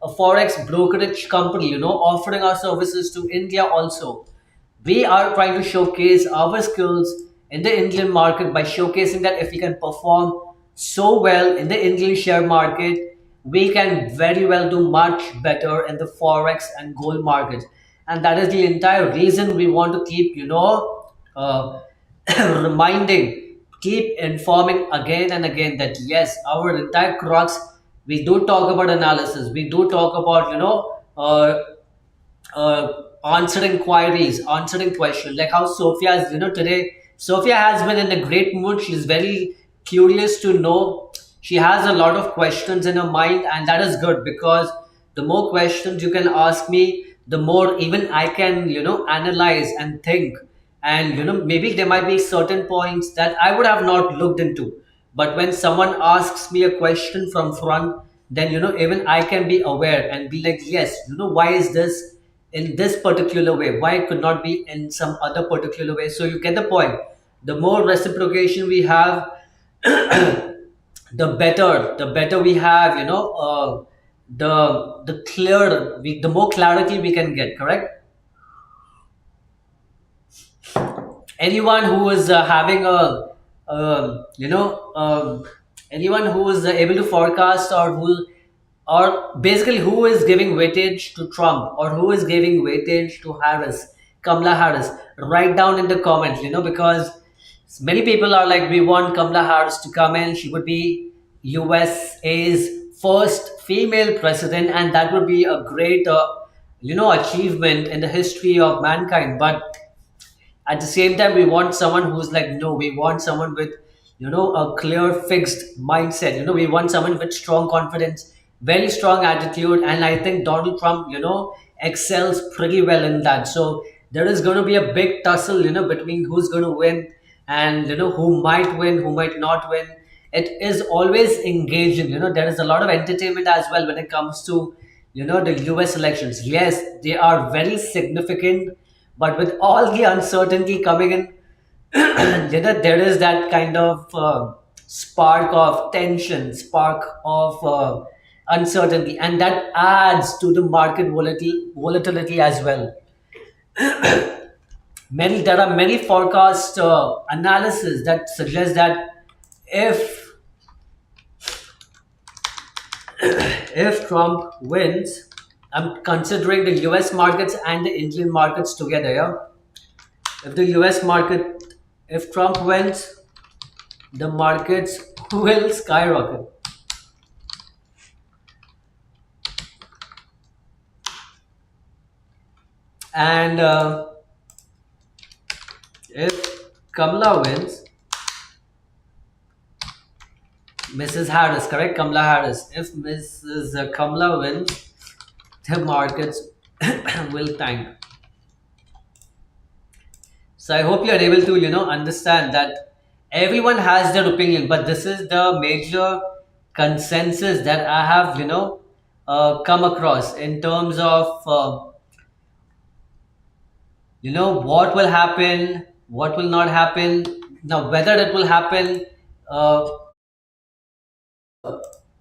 forex brokerage company, offering our services to India also. We are trying to showcase our skills in the Indian market by showcasing that if we can perform so well in the Indian share market, we can very well do much better in the forex and gold market. And that is the entire reason we want to keep, uh, reminding, keep informing again and again that yes, our entire crux, we do talk about analysis, we do talk about, answering queries, answering questions, like how Sophia is, today. Sophia has been in a great mood. She's very curious to know. She has a lot of questions in her mind, and that is good because the more questions you can ask me, the more even I can, analyze and think. And, maybe there might be certain points that I would have not looked into. But when someone asks me a question from front, then, even I can be aware and be like, yes, why is this in this particular way, why it could not be in some other particular way. So you get the point. The more reciprocation we have, the better we have, the clearer the more clarity we can get, correct? Anyone who is having a anyone who is able to forecast, or basically who is giving weightage to Trump or who is giving weightage to Kamala Harris, write down in the comments, because many people are like, we want Kamala Harris to come in. She would be USA's first female president, and that would be a great, achievement in the history of mankind. But at the same time, we want someone who's like, no, we want someone with, a clear, fixed mindset. We want someone with strong confidence, very strong attitude. And I think Donald Trump, excels pretty well in that. So there is going to be a big tussle, between who's going to win, and who might win, who might not win. It is always engaging. There is a lot of entertainment as well when it comes to the US elections. Yes, they are very significant, but with all the uncertainty coming in, there is that kind of spark of tension, spark of uncertainty, and that adds to the market volatility as well. There are many forecast analysis that suggest that if if Trump wins, I'm considering the US markets and the Indian markets together. Yeah, if the US market, if Trump wins, the markets will skyrocket. And if Kamala wins, Mrs. Harris, correct? Kamala Harris. If Mrs. Kamala wins, the markets will tank. So I hope you are able to, understand that everyone has their opinion, but this is the major consensus that I have, come across in terms of, what will happen, what will not happen. Now, whether it will happen, uh,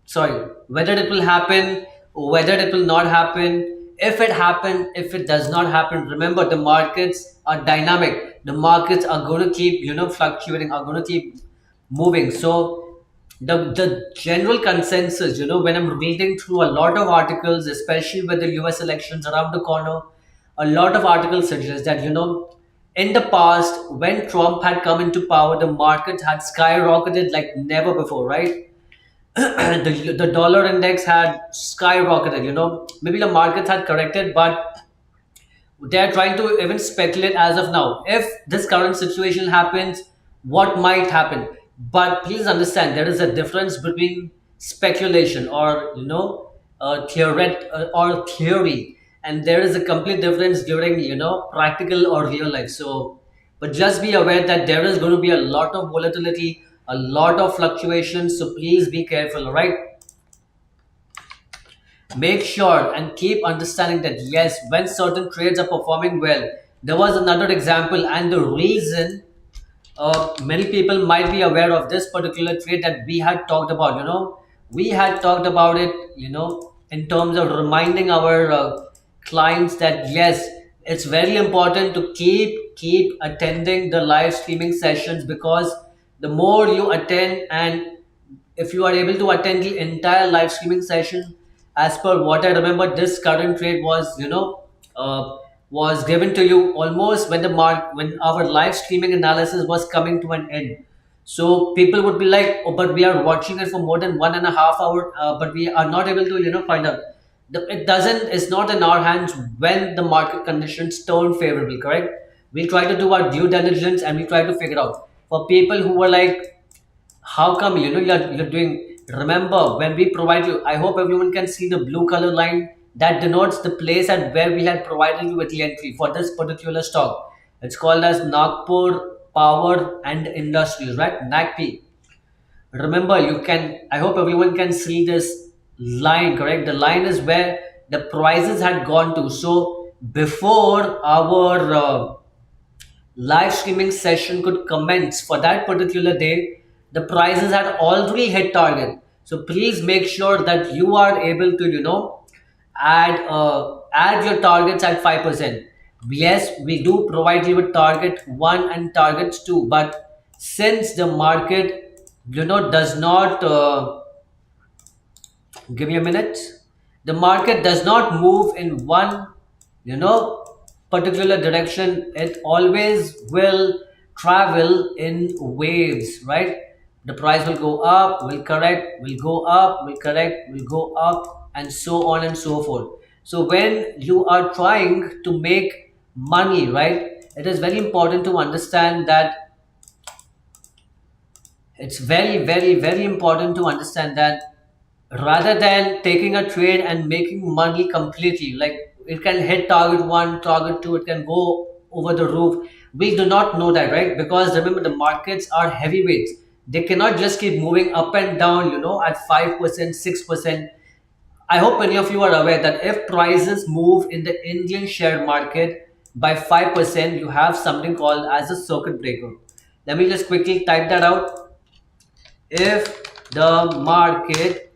sorry, whether it will happen, whether it will not happen. If it happen, if it does not happen, remember the markets are dynamic. The markets are going to keep, fluctuating, are going to keep moving. So the general consensus, when I'm reading through a lot of articles, especially with the US elections around the corner, a lot of articles suggest that, in the past, when Trump had come into power, the markets had skyrocketed like never before, right? The dollar index had skyrocketed. Maybe the markets had corrected, but they're trying to even speculate as of now. If this current situation happens, what might happen? But please understand, there is a difference between speculation or or theory, and there is a complete difference during practical or real life. So, but just be aware that there is going to be a lot of volatility, a lot of fluctuations. So please be careful. All right, make sure and keep understanding that yes, when certain trades are performing well, there was another example, and the reason many people might be aware of this particular trade that we had talked about. We had talked about it, in terms of reminding our clients that yes, it's very important to keep attending the live streaming sessions, because the more you attend, and if you are able to attend the entire live streaming session, as per what I remember, this current trade was, was given to you almost when when our live streaming analysis was coming to an end. So people would be like, oh, but we are watching it for more than 1.5 hour, but we are not able to, find out. It doesn't, it's not in our hands when the market conditions turn favorable, correct? We try to do our due diligence and we try to figure out. For people who were like, how come you're doing, remember when we provide you, I hope everyone can see the blue color line that denotes the place at where we had provided you with the entry for this particular stock. It's called as Nagpur Power and Industries, right? NACP. Remember, you can, I hope everyone can see this line, correct? The line is where the prices had gone to. So before our live streaming session could commence for that particular day, the prices had already hit target. So please make sure that you are able to, add your targets at 5%. Yes, we do provide you with target 1 and targets 2, but since the market, does not give me a minute. The market does not move in one, you know, particular direction. It always will travel in waves, right? The price will go up, will correct, will go up, will correct, will go up, and so on and so forth. So when you are trying to make money, right, it is very important to understand that it's very, very, very important to understand that rather than taking a trade and making money completely, like it can hit target 1, target 2, it can go over the roof. We do not know that, right? Because remember, the markets are heavyweights. They cannot just keep moving up and down, at 5%, 6%. I hope many of you are aware that if prices move in the Indian share market by 5%, you have something called as a circuit breaker. Let me just quickly type that out. If the market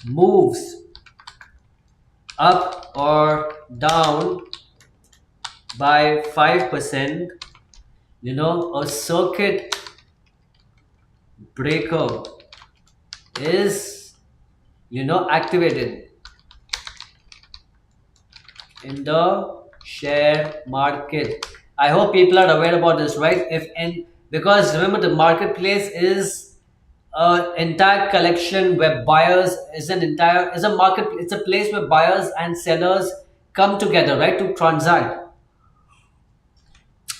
moves up or down by 5%, a circuit breaker is activated in the share market. I hope people are aware about this, right? Because remember, the marketplace is an entire collection where buyers is a market. It's a place where buyers and sellers come together, right, to transact.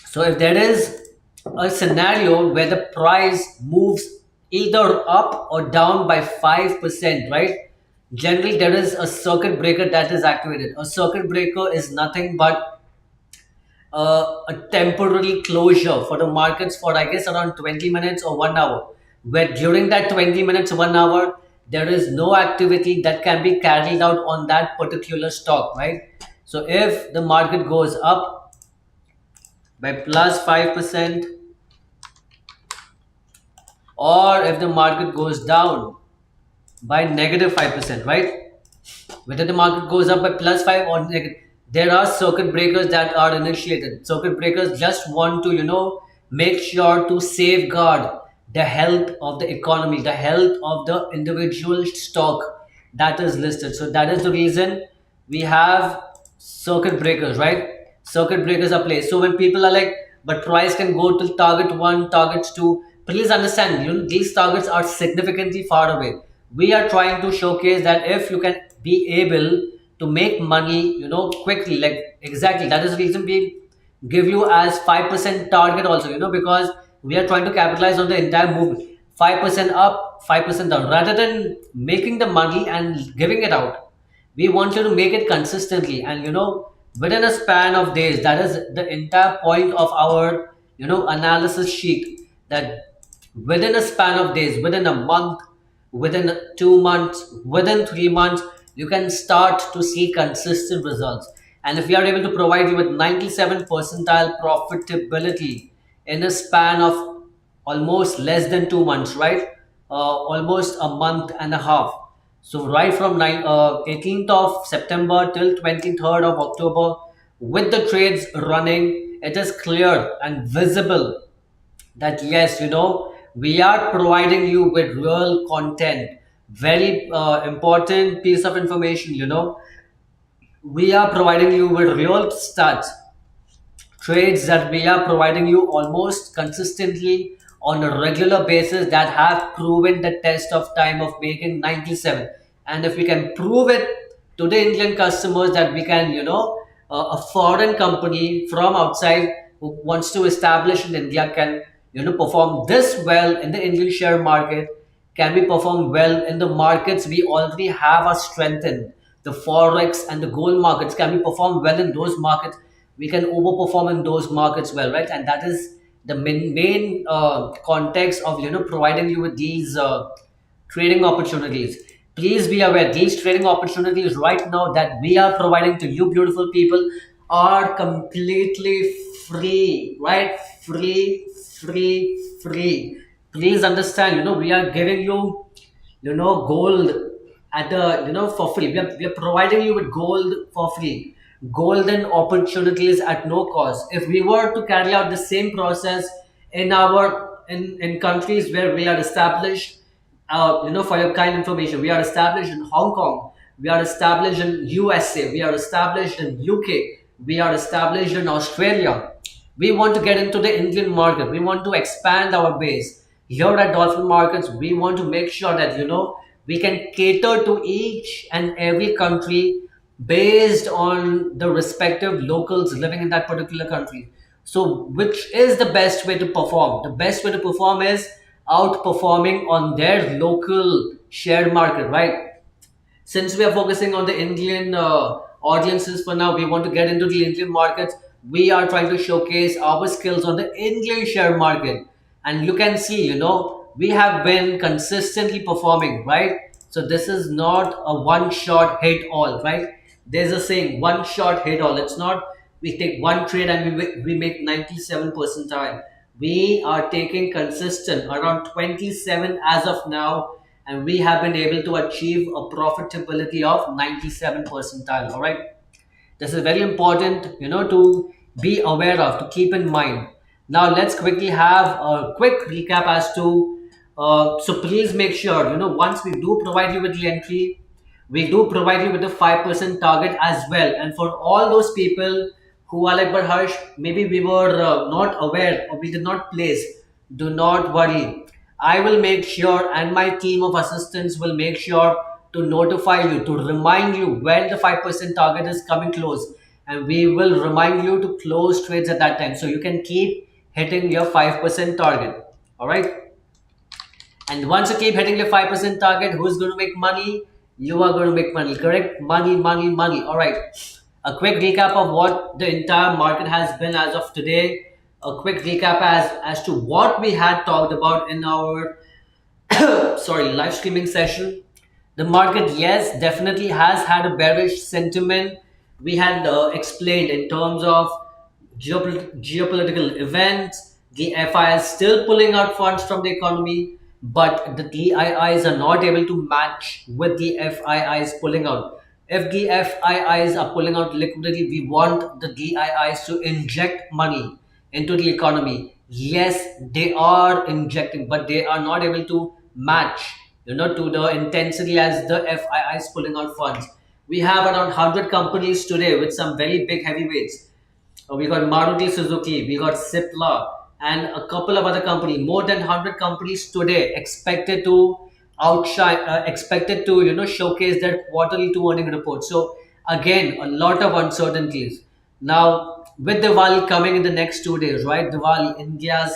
So if there is a scenario where the price moves either up or down by 5%, right? Generally, there is a circuit breaker that is activated. A circuit breaker is nothing but a temporary closure for the markets for, I guess, around 20 minutes or 1 hour, where during that 20 minutes, 1 hour, there is no activity that can be carried out on that particular stock, right? So if the market goes up by plus 5%, or if the market goes down by negative 5%, right? Whether the market goes up by plus 5 or negative, there are circuit breakers that are initiated. Circuit breakers just want to, make sure to safeguard the health of the economy, the health of the individual stock that is listed. So that is the reason we have circuit breakers, right? Circuit breakers are placed. So when people are like, but price can go to target 1, targets 2, please understand, these targets are significantly far away. We are trying to showcase that if you can be able to make money, quickly, like exactly, that is the reason we give you as 5% target also, because we are trying to capitalize on the entire movement. 5% up, 5% down, rather than making the money and giving it out. We want you to make it consistently, and within a span of days. That is the entire point of our analysis sheet, that within a span of days, within a month, within 2 months, within 3 months, you can start to see consistent results. And if we are able to provide you with 97 percentile profitability in a span of almost less than 2 months, right? Almost a month and a half. So right from 18th of September till 23rd of October, with the trades running, it is clear and visible that yes, we are providing you with real content. Very important piece of information, we are providing you with real stats, trades that we are providing you almost consistently on a regular basis that have proven the test of time of making 97. And if we can prove it to the Indian customers that we can, a foreign company from outside who wants to establish in India can, perform this well in the Indian share market, can be performed well in the markets we already have a strength in. The forex and the gold markets can be performed well in those markets. We can overperform in those markets well, right? And that is the main context of providing you with these trading opportunities. Please be aware, these trading opportunities right now that we are providing to you beautiful people are completely free, right? Free. Please understand, we are giving you, gold at the, for free. We are providing you with gold for free. Golden opportunities at no cost. If we were to carry out the same process in in countries where we are established, for your kind information, we are established in Hong Kong, we are established in USA, we are established in UK, we are established in Australia. We want to get into the Indian market. We want to expand our base. Here at Dolphin Markets, we want to make sure that we can cater to each and every country based on the respective locals living in that particular country. So which is the best way to perform? The best way to perform is outperforming on their local share market, right? Since we are focusing on the Indian audiences for now, we want to get into the Indian markets. We are trying to showcase our skills on the Indian share market. And you can see, we have been consistently performing, right? So this is not a one shot hit all, right? There's a saying, one shot hit all. It's not we take one trade and we make 97 percentile. We are taking consistent around 27 as of now, and we have been able to achieve a profitability of 97 percentile. All right, this is very important, to be aware of, to keep in mind. Now let's quickly have a quick recap as to so please make sure, once we do provide you with the entry, we do provide you with the 5% target as well. And for all those people who are like, but Harsh, maybe we were not aware or we did not place, do not worry. I will make sure, and my team of assistants will make sure to notify you, to remind you when the 5% target is coming close. And we will remind you to close trades at that time so you can keep hitting your 5% target. All right. And once you keep hitting your 5% target, who's going to make money? You are going to make money, correct? Money, money, money. All right. A quick recap of what the entire market has been as of today. A quick recap as to what we had talked about in our live streaming session. The market, yes, definitely has had a bearish sentiment. We had explained in terms of geopolitical events. The FI is still pulling out funds from the economy, but the DIIs are not able to match with the FIIs pulling out. If the FIIs are pulling out liquidity, we want the DIIs to inject money into the economy. Yes, they are injecting, but they are not able to match, to the intensity as the FIIs pulling out funds. We have around 100 companies today with some very big heavyweights. We got Maruti Suzuki, we got Cipla, and a couple of other companies. More than 100 companies today expected to outshine, expected to showcase their quarterly two earning reports. So again, a lot of uncertainties. Now with Diwali coming in the next 2 days, right? Diwali, India's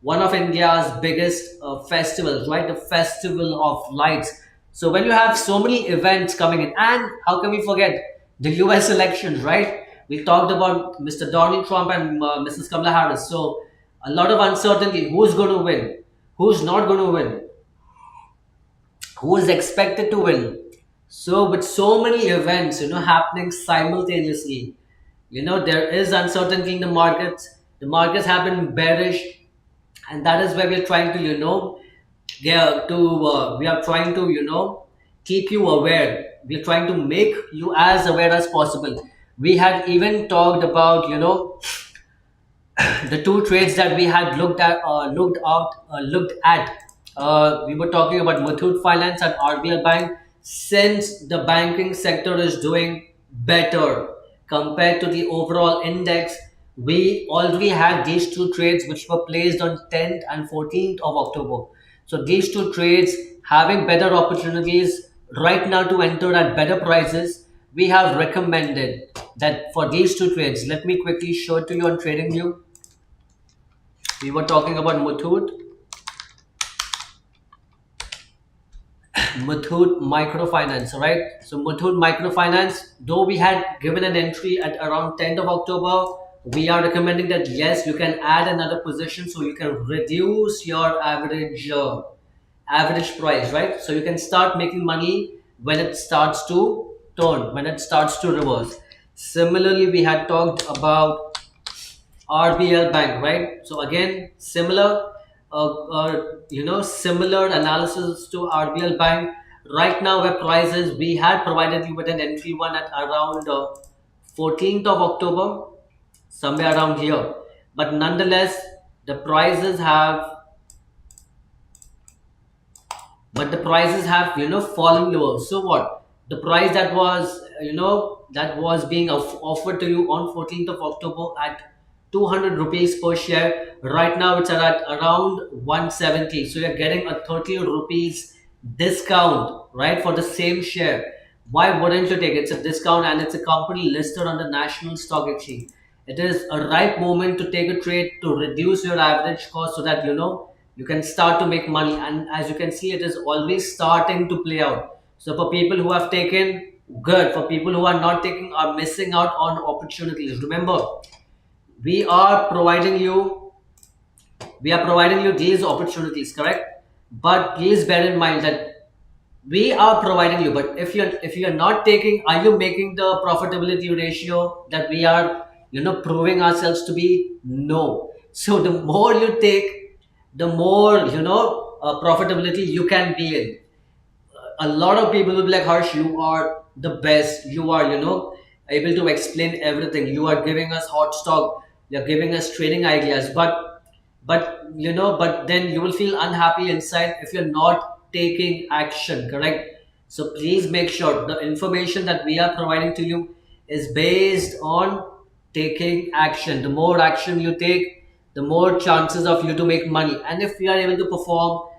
one of India's biggest festivals, right? The festival of lights. So when you have so many events coming in, and how can we forget the US elections, right? We talked about Mr. Donald Trump and Mrs. Kamala Harris. So a lot of uncertainty. Who's going to win? Who's not going to win? Who is expected to win? So with so many events, happening simultaneously, there is uncertainty in the markets. The markets have been bearish, and that is where we're trying to, we are trying to, keep you aware. We're trying to make you as aware as possible. We had even talked about, the two trades that we had looked at. We were talking about Muthoot Finance and RBL Bank. Since the banking sector is doing better compared to the overall index, we already had these two trades which were placed on 10th and 14th of October. So these two trades having better opportunities right now to enter at better prices, we have recommended that for these two trades. Let me quickly show it to you on TradingView. We were talking about Muthoot Microfinance, right? So Muthoot Microfinance, though we had given an entry at around 10th of October, we are recommending that yes, you can add another position so you can reduce your average price, right? So you can start making money when it starts to turn, when it starts to reverse. Similarly, we had talked about RBL Bank, right? So again, similar similar analysis to RBL Bank. Right now, where prices, we had provided you with an entry one at around 14th of October, somewhere around here. But nonetheless, the prices have fallen lower. So what? The price that was being offered to you on 14th of October at 200 rupees per share, right now it's at around 170. So you're getting a 30 rupees discount, right, for the same share. Why wouldn't you take it? It's a discount and it's a company listed on the National Stock Exchange. It is a right moment to take a trade to reduce your average cost so that you can start to make money. And as you can see, it is always starting to play out. So for people who have taken, good. For people who are not taking, are missing out on opportunities. Remember, we are providing you these opportunities, correct? But please bear in mind that we are providing you, but if you're not taking, are you making the profitability ratio that we are proving ourselves to be? No. So the more you take, the more profitability you can be in. A lot of people will be like, Harsh, you are the best, you are able to explain everything, you are giving us hot stock, you're giving us trading ideas, but then you will feel unhappy inside if you're not taking action, correct? So please make sure the information that we are providing to you is based on taking action. The more action you take, the more chances of you to make money. And if we are able to perform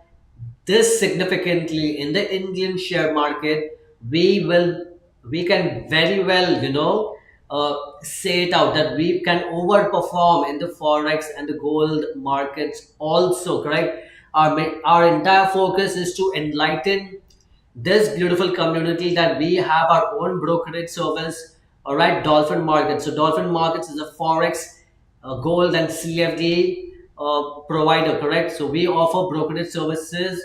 this significantly in the Indian share market, we can very well say it out that we can overperform in the forex and the gold markets also, correct? Our entire focus is to enlighten this beautiful community that we have our own brokerage service. All right, Dolphin Markets. So Dolphin Markets is a forex, gold and CFD provider, correct? So we offer brokerage services.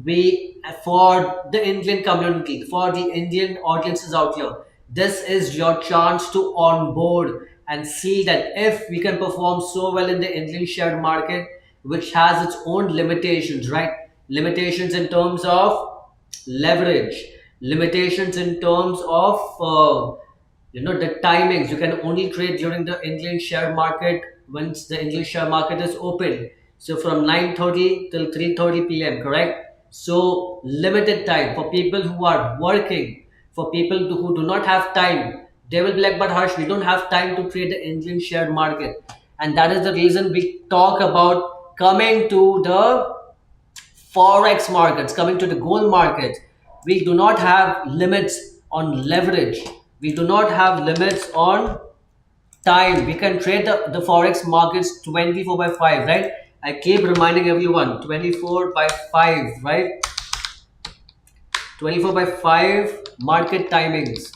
We for the Indian community, for the Indian audiences out here. This is your chance to onboard and see that if we can perform so well in the Indian share market, which has its own limitations, right? Limitations in terms of leverage, limitations in terms of the timings. You can only trade during the Indian share market once the Indian share market is open, so from 9:30 till 3:30 p.m., correct? So limited time for people who are working. For people who do not have time, they will be like, but Harsh, we don't have time to trade the Indian share market. And that is the reason we talk about coming to the forex markets, coming to the gold markets. We do not have limits on leverage, we do not have limits on time. We can trade the forex markets 24 by 5, right? I keep reminding everyone, 24 by 5, right? 24 by 5 market timings.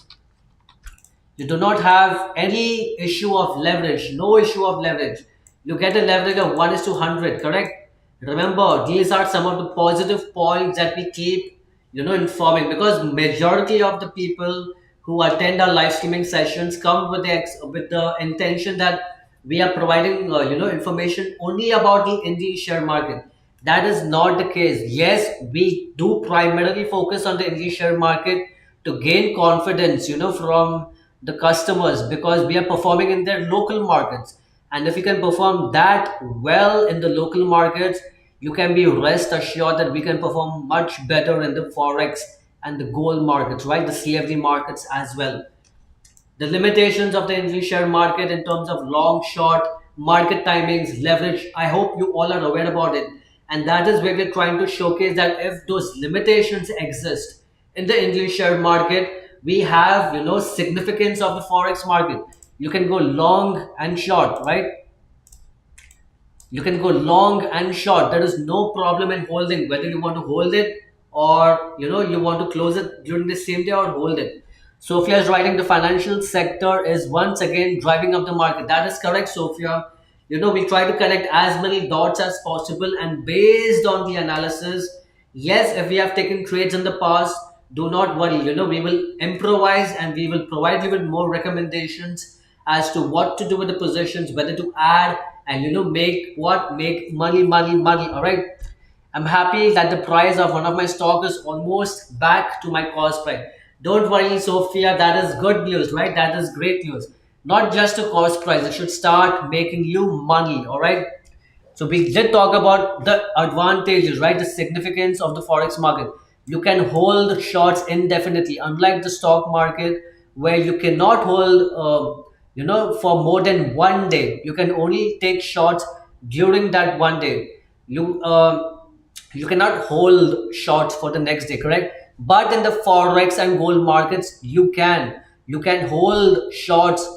You do not have any issue of leverage, no issue of leverage. You get a leverage of 1 is to 100, correct? Remember, these are some of the positive points that we keep, informing, because majority of the people who attend our live streaming sessions come with the intention that we are providing, information only about the Indian share market. That is not the case. Yes, we do primarily focus on the Indian share market to gain confidence, from the customers, because we are performing in their local markets. And if you can perform that well in the local markets, you can be rest assured that we can perform much better in the forex and the gold markets, right? The CFD markets as well. The limitations of the Indian share market in terms of long, short, market timings, leverage. I hope you all are aware about it. And that is where we're trying to showcase that if those limitations exist in the Indian share market, we have, significance of the forex market. You can go long and short, right? You can go long and short. There is no problem in holding, whether you want to hold it or you want to close it during the same day or hold it. Sophia is writing, the financial sector is once again driving up the market. That is correct, Sophia. We try to connect as many dots as possible, and based on the analysis, yes, if we have taken trades in the past, do not worry. We will improvise and we will provide you with more recommendations as to what to do with the positions, whether to add, and make money, money, money. All right. I'm happy that the price of one of my stock is almost back to my cost price. Don't worry, Sophia, that is good news, right? That is great news. Not just a cost price, it should start making you money, all right? So we did talk about the advantages, right? The significance of the forex market. You can hold shorts indefinitely, unlike the stock market where you cannot hold, for more than 1 day. You can only take shorts during that 1 day. You cannot hold shorts for the next day, correct? But in the forex and gold markets, you can hold shorts,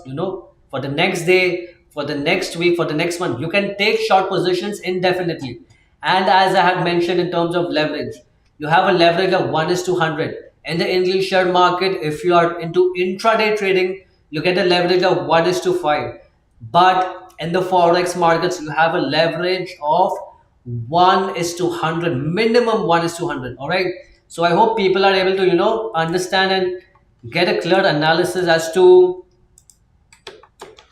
for the next day, for the next week, for the next month. You can take short positions indefinitely. And as I had mentioned in terms of leverage, you have a leverage of 1 is to 100. In the English share market, if you are into intraday trading, you get a leverage of 1 is to 5. But in the forex markets, you have a leverage of 1 is to 100, minimum 1 is to 100. All right. So I hope people are able to, understand and get a clear analysis as to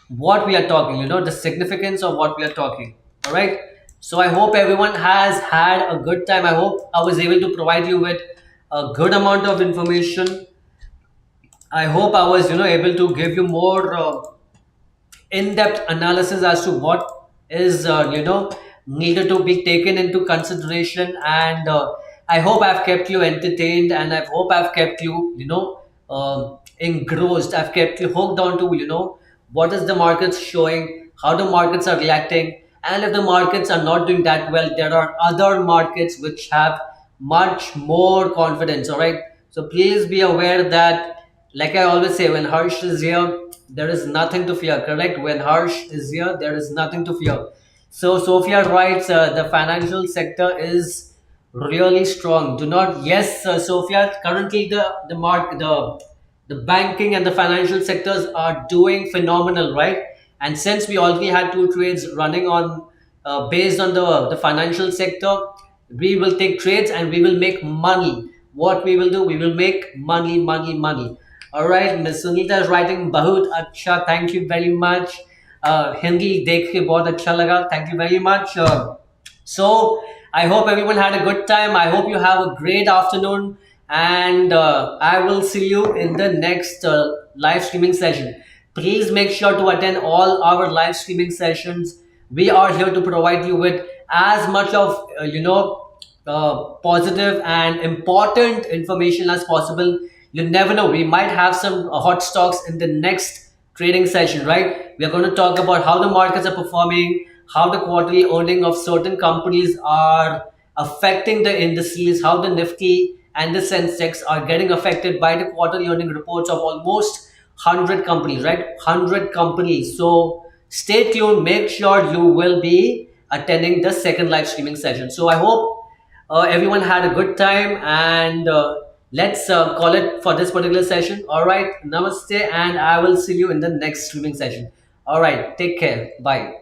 what we are talking, the significance of what we are talking. All right. So I hope everyone has had a good time. I hope I was able to provide you with a good amount of information. I hope I was, able to give you more in-depth analysis as to what is needed to be taken into consideration, and I hope I've kept you entertained, and I hope I've kept you engrossed. I've kept you hooked on to what is the markets showing, how the markets are reacting, and if the markets are not doing that well, there are other markets which have much more confidence. All right, so please be aware that, like I always say, when Harsh is here, there is nothing to fear. Correct? When Harsh is here, there is nothing to fear. So Sophia writes, the financial sector is really strong. Do not, yes, Sophia. Currently, the banking and the financial sectors are doing phenomenal, right? And since we already had two trades running on based on the financial sector, we will take trades and we will make money. What we will do, we will make money, money, money. All right, Miss Sunita is writing बहुत अच्छा. Thank you very much. Hindi देख के बहुत अच्छा लगा. Thank you very much. So I hope everyone had a good time. I hope you have a great afternoon, and I will see you in the next live streaming session. Please make sure to attend all our live streaming sessions. We are here to provide you with as much of positive and important information as possible. You never know, we might have some hot stocks in the next trading session, right? We are going to talk about how the markets are performing, how the quarterly earning of certain companies are affecting the indices, how the Nifty and the Sensex are getting affected by the quarterly earning reports of almost 100 companies, right? 100 companies. So stay tuned. Make sure you will be attending the second live streaming session. So I hope everyone had a good time, and let's call it for this particular session. All right. Namaste, and I will see you in the next streaming session. All right. Take care. Bye.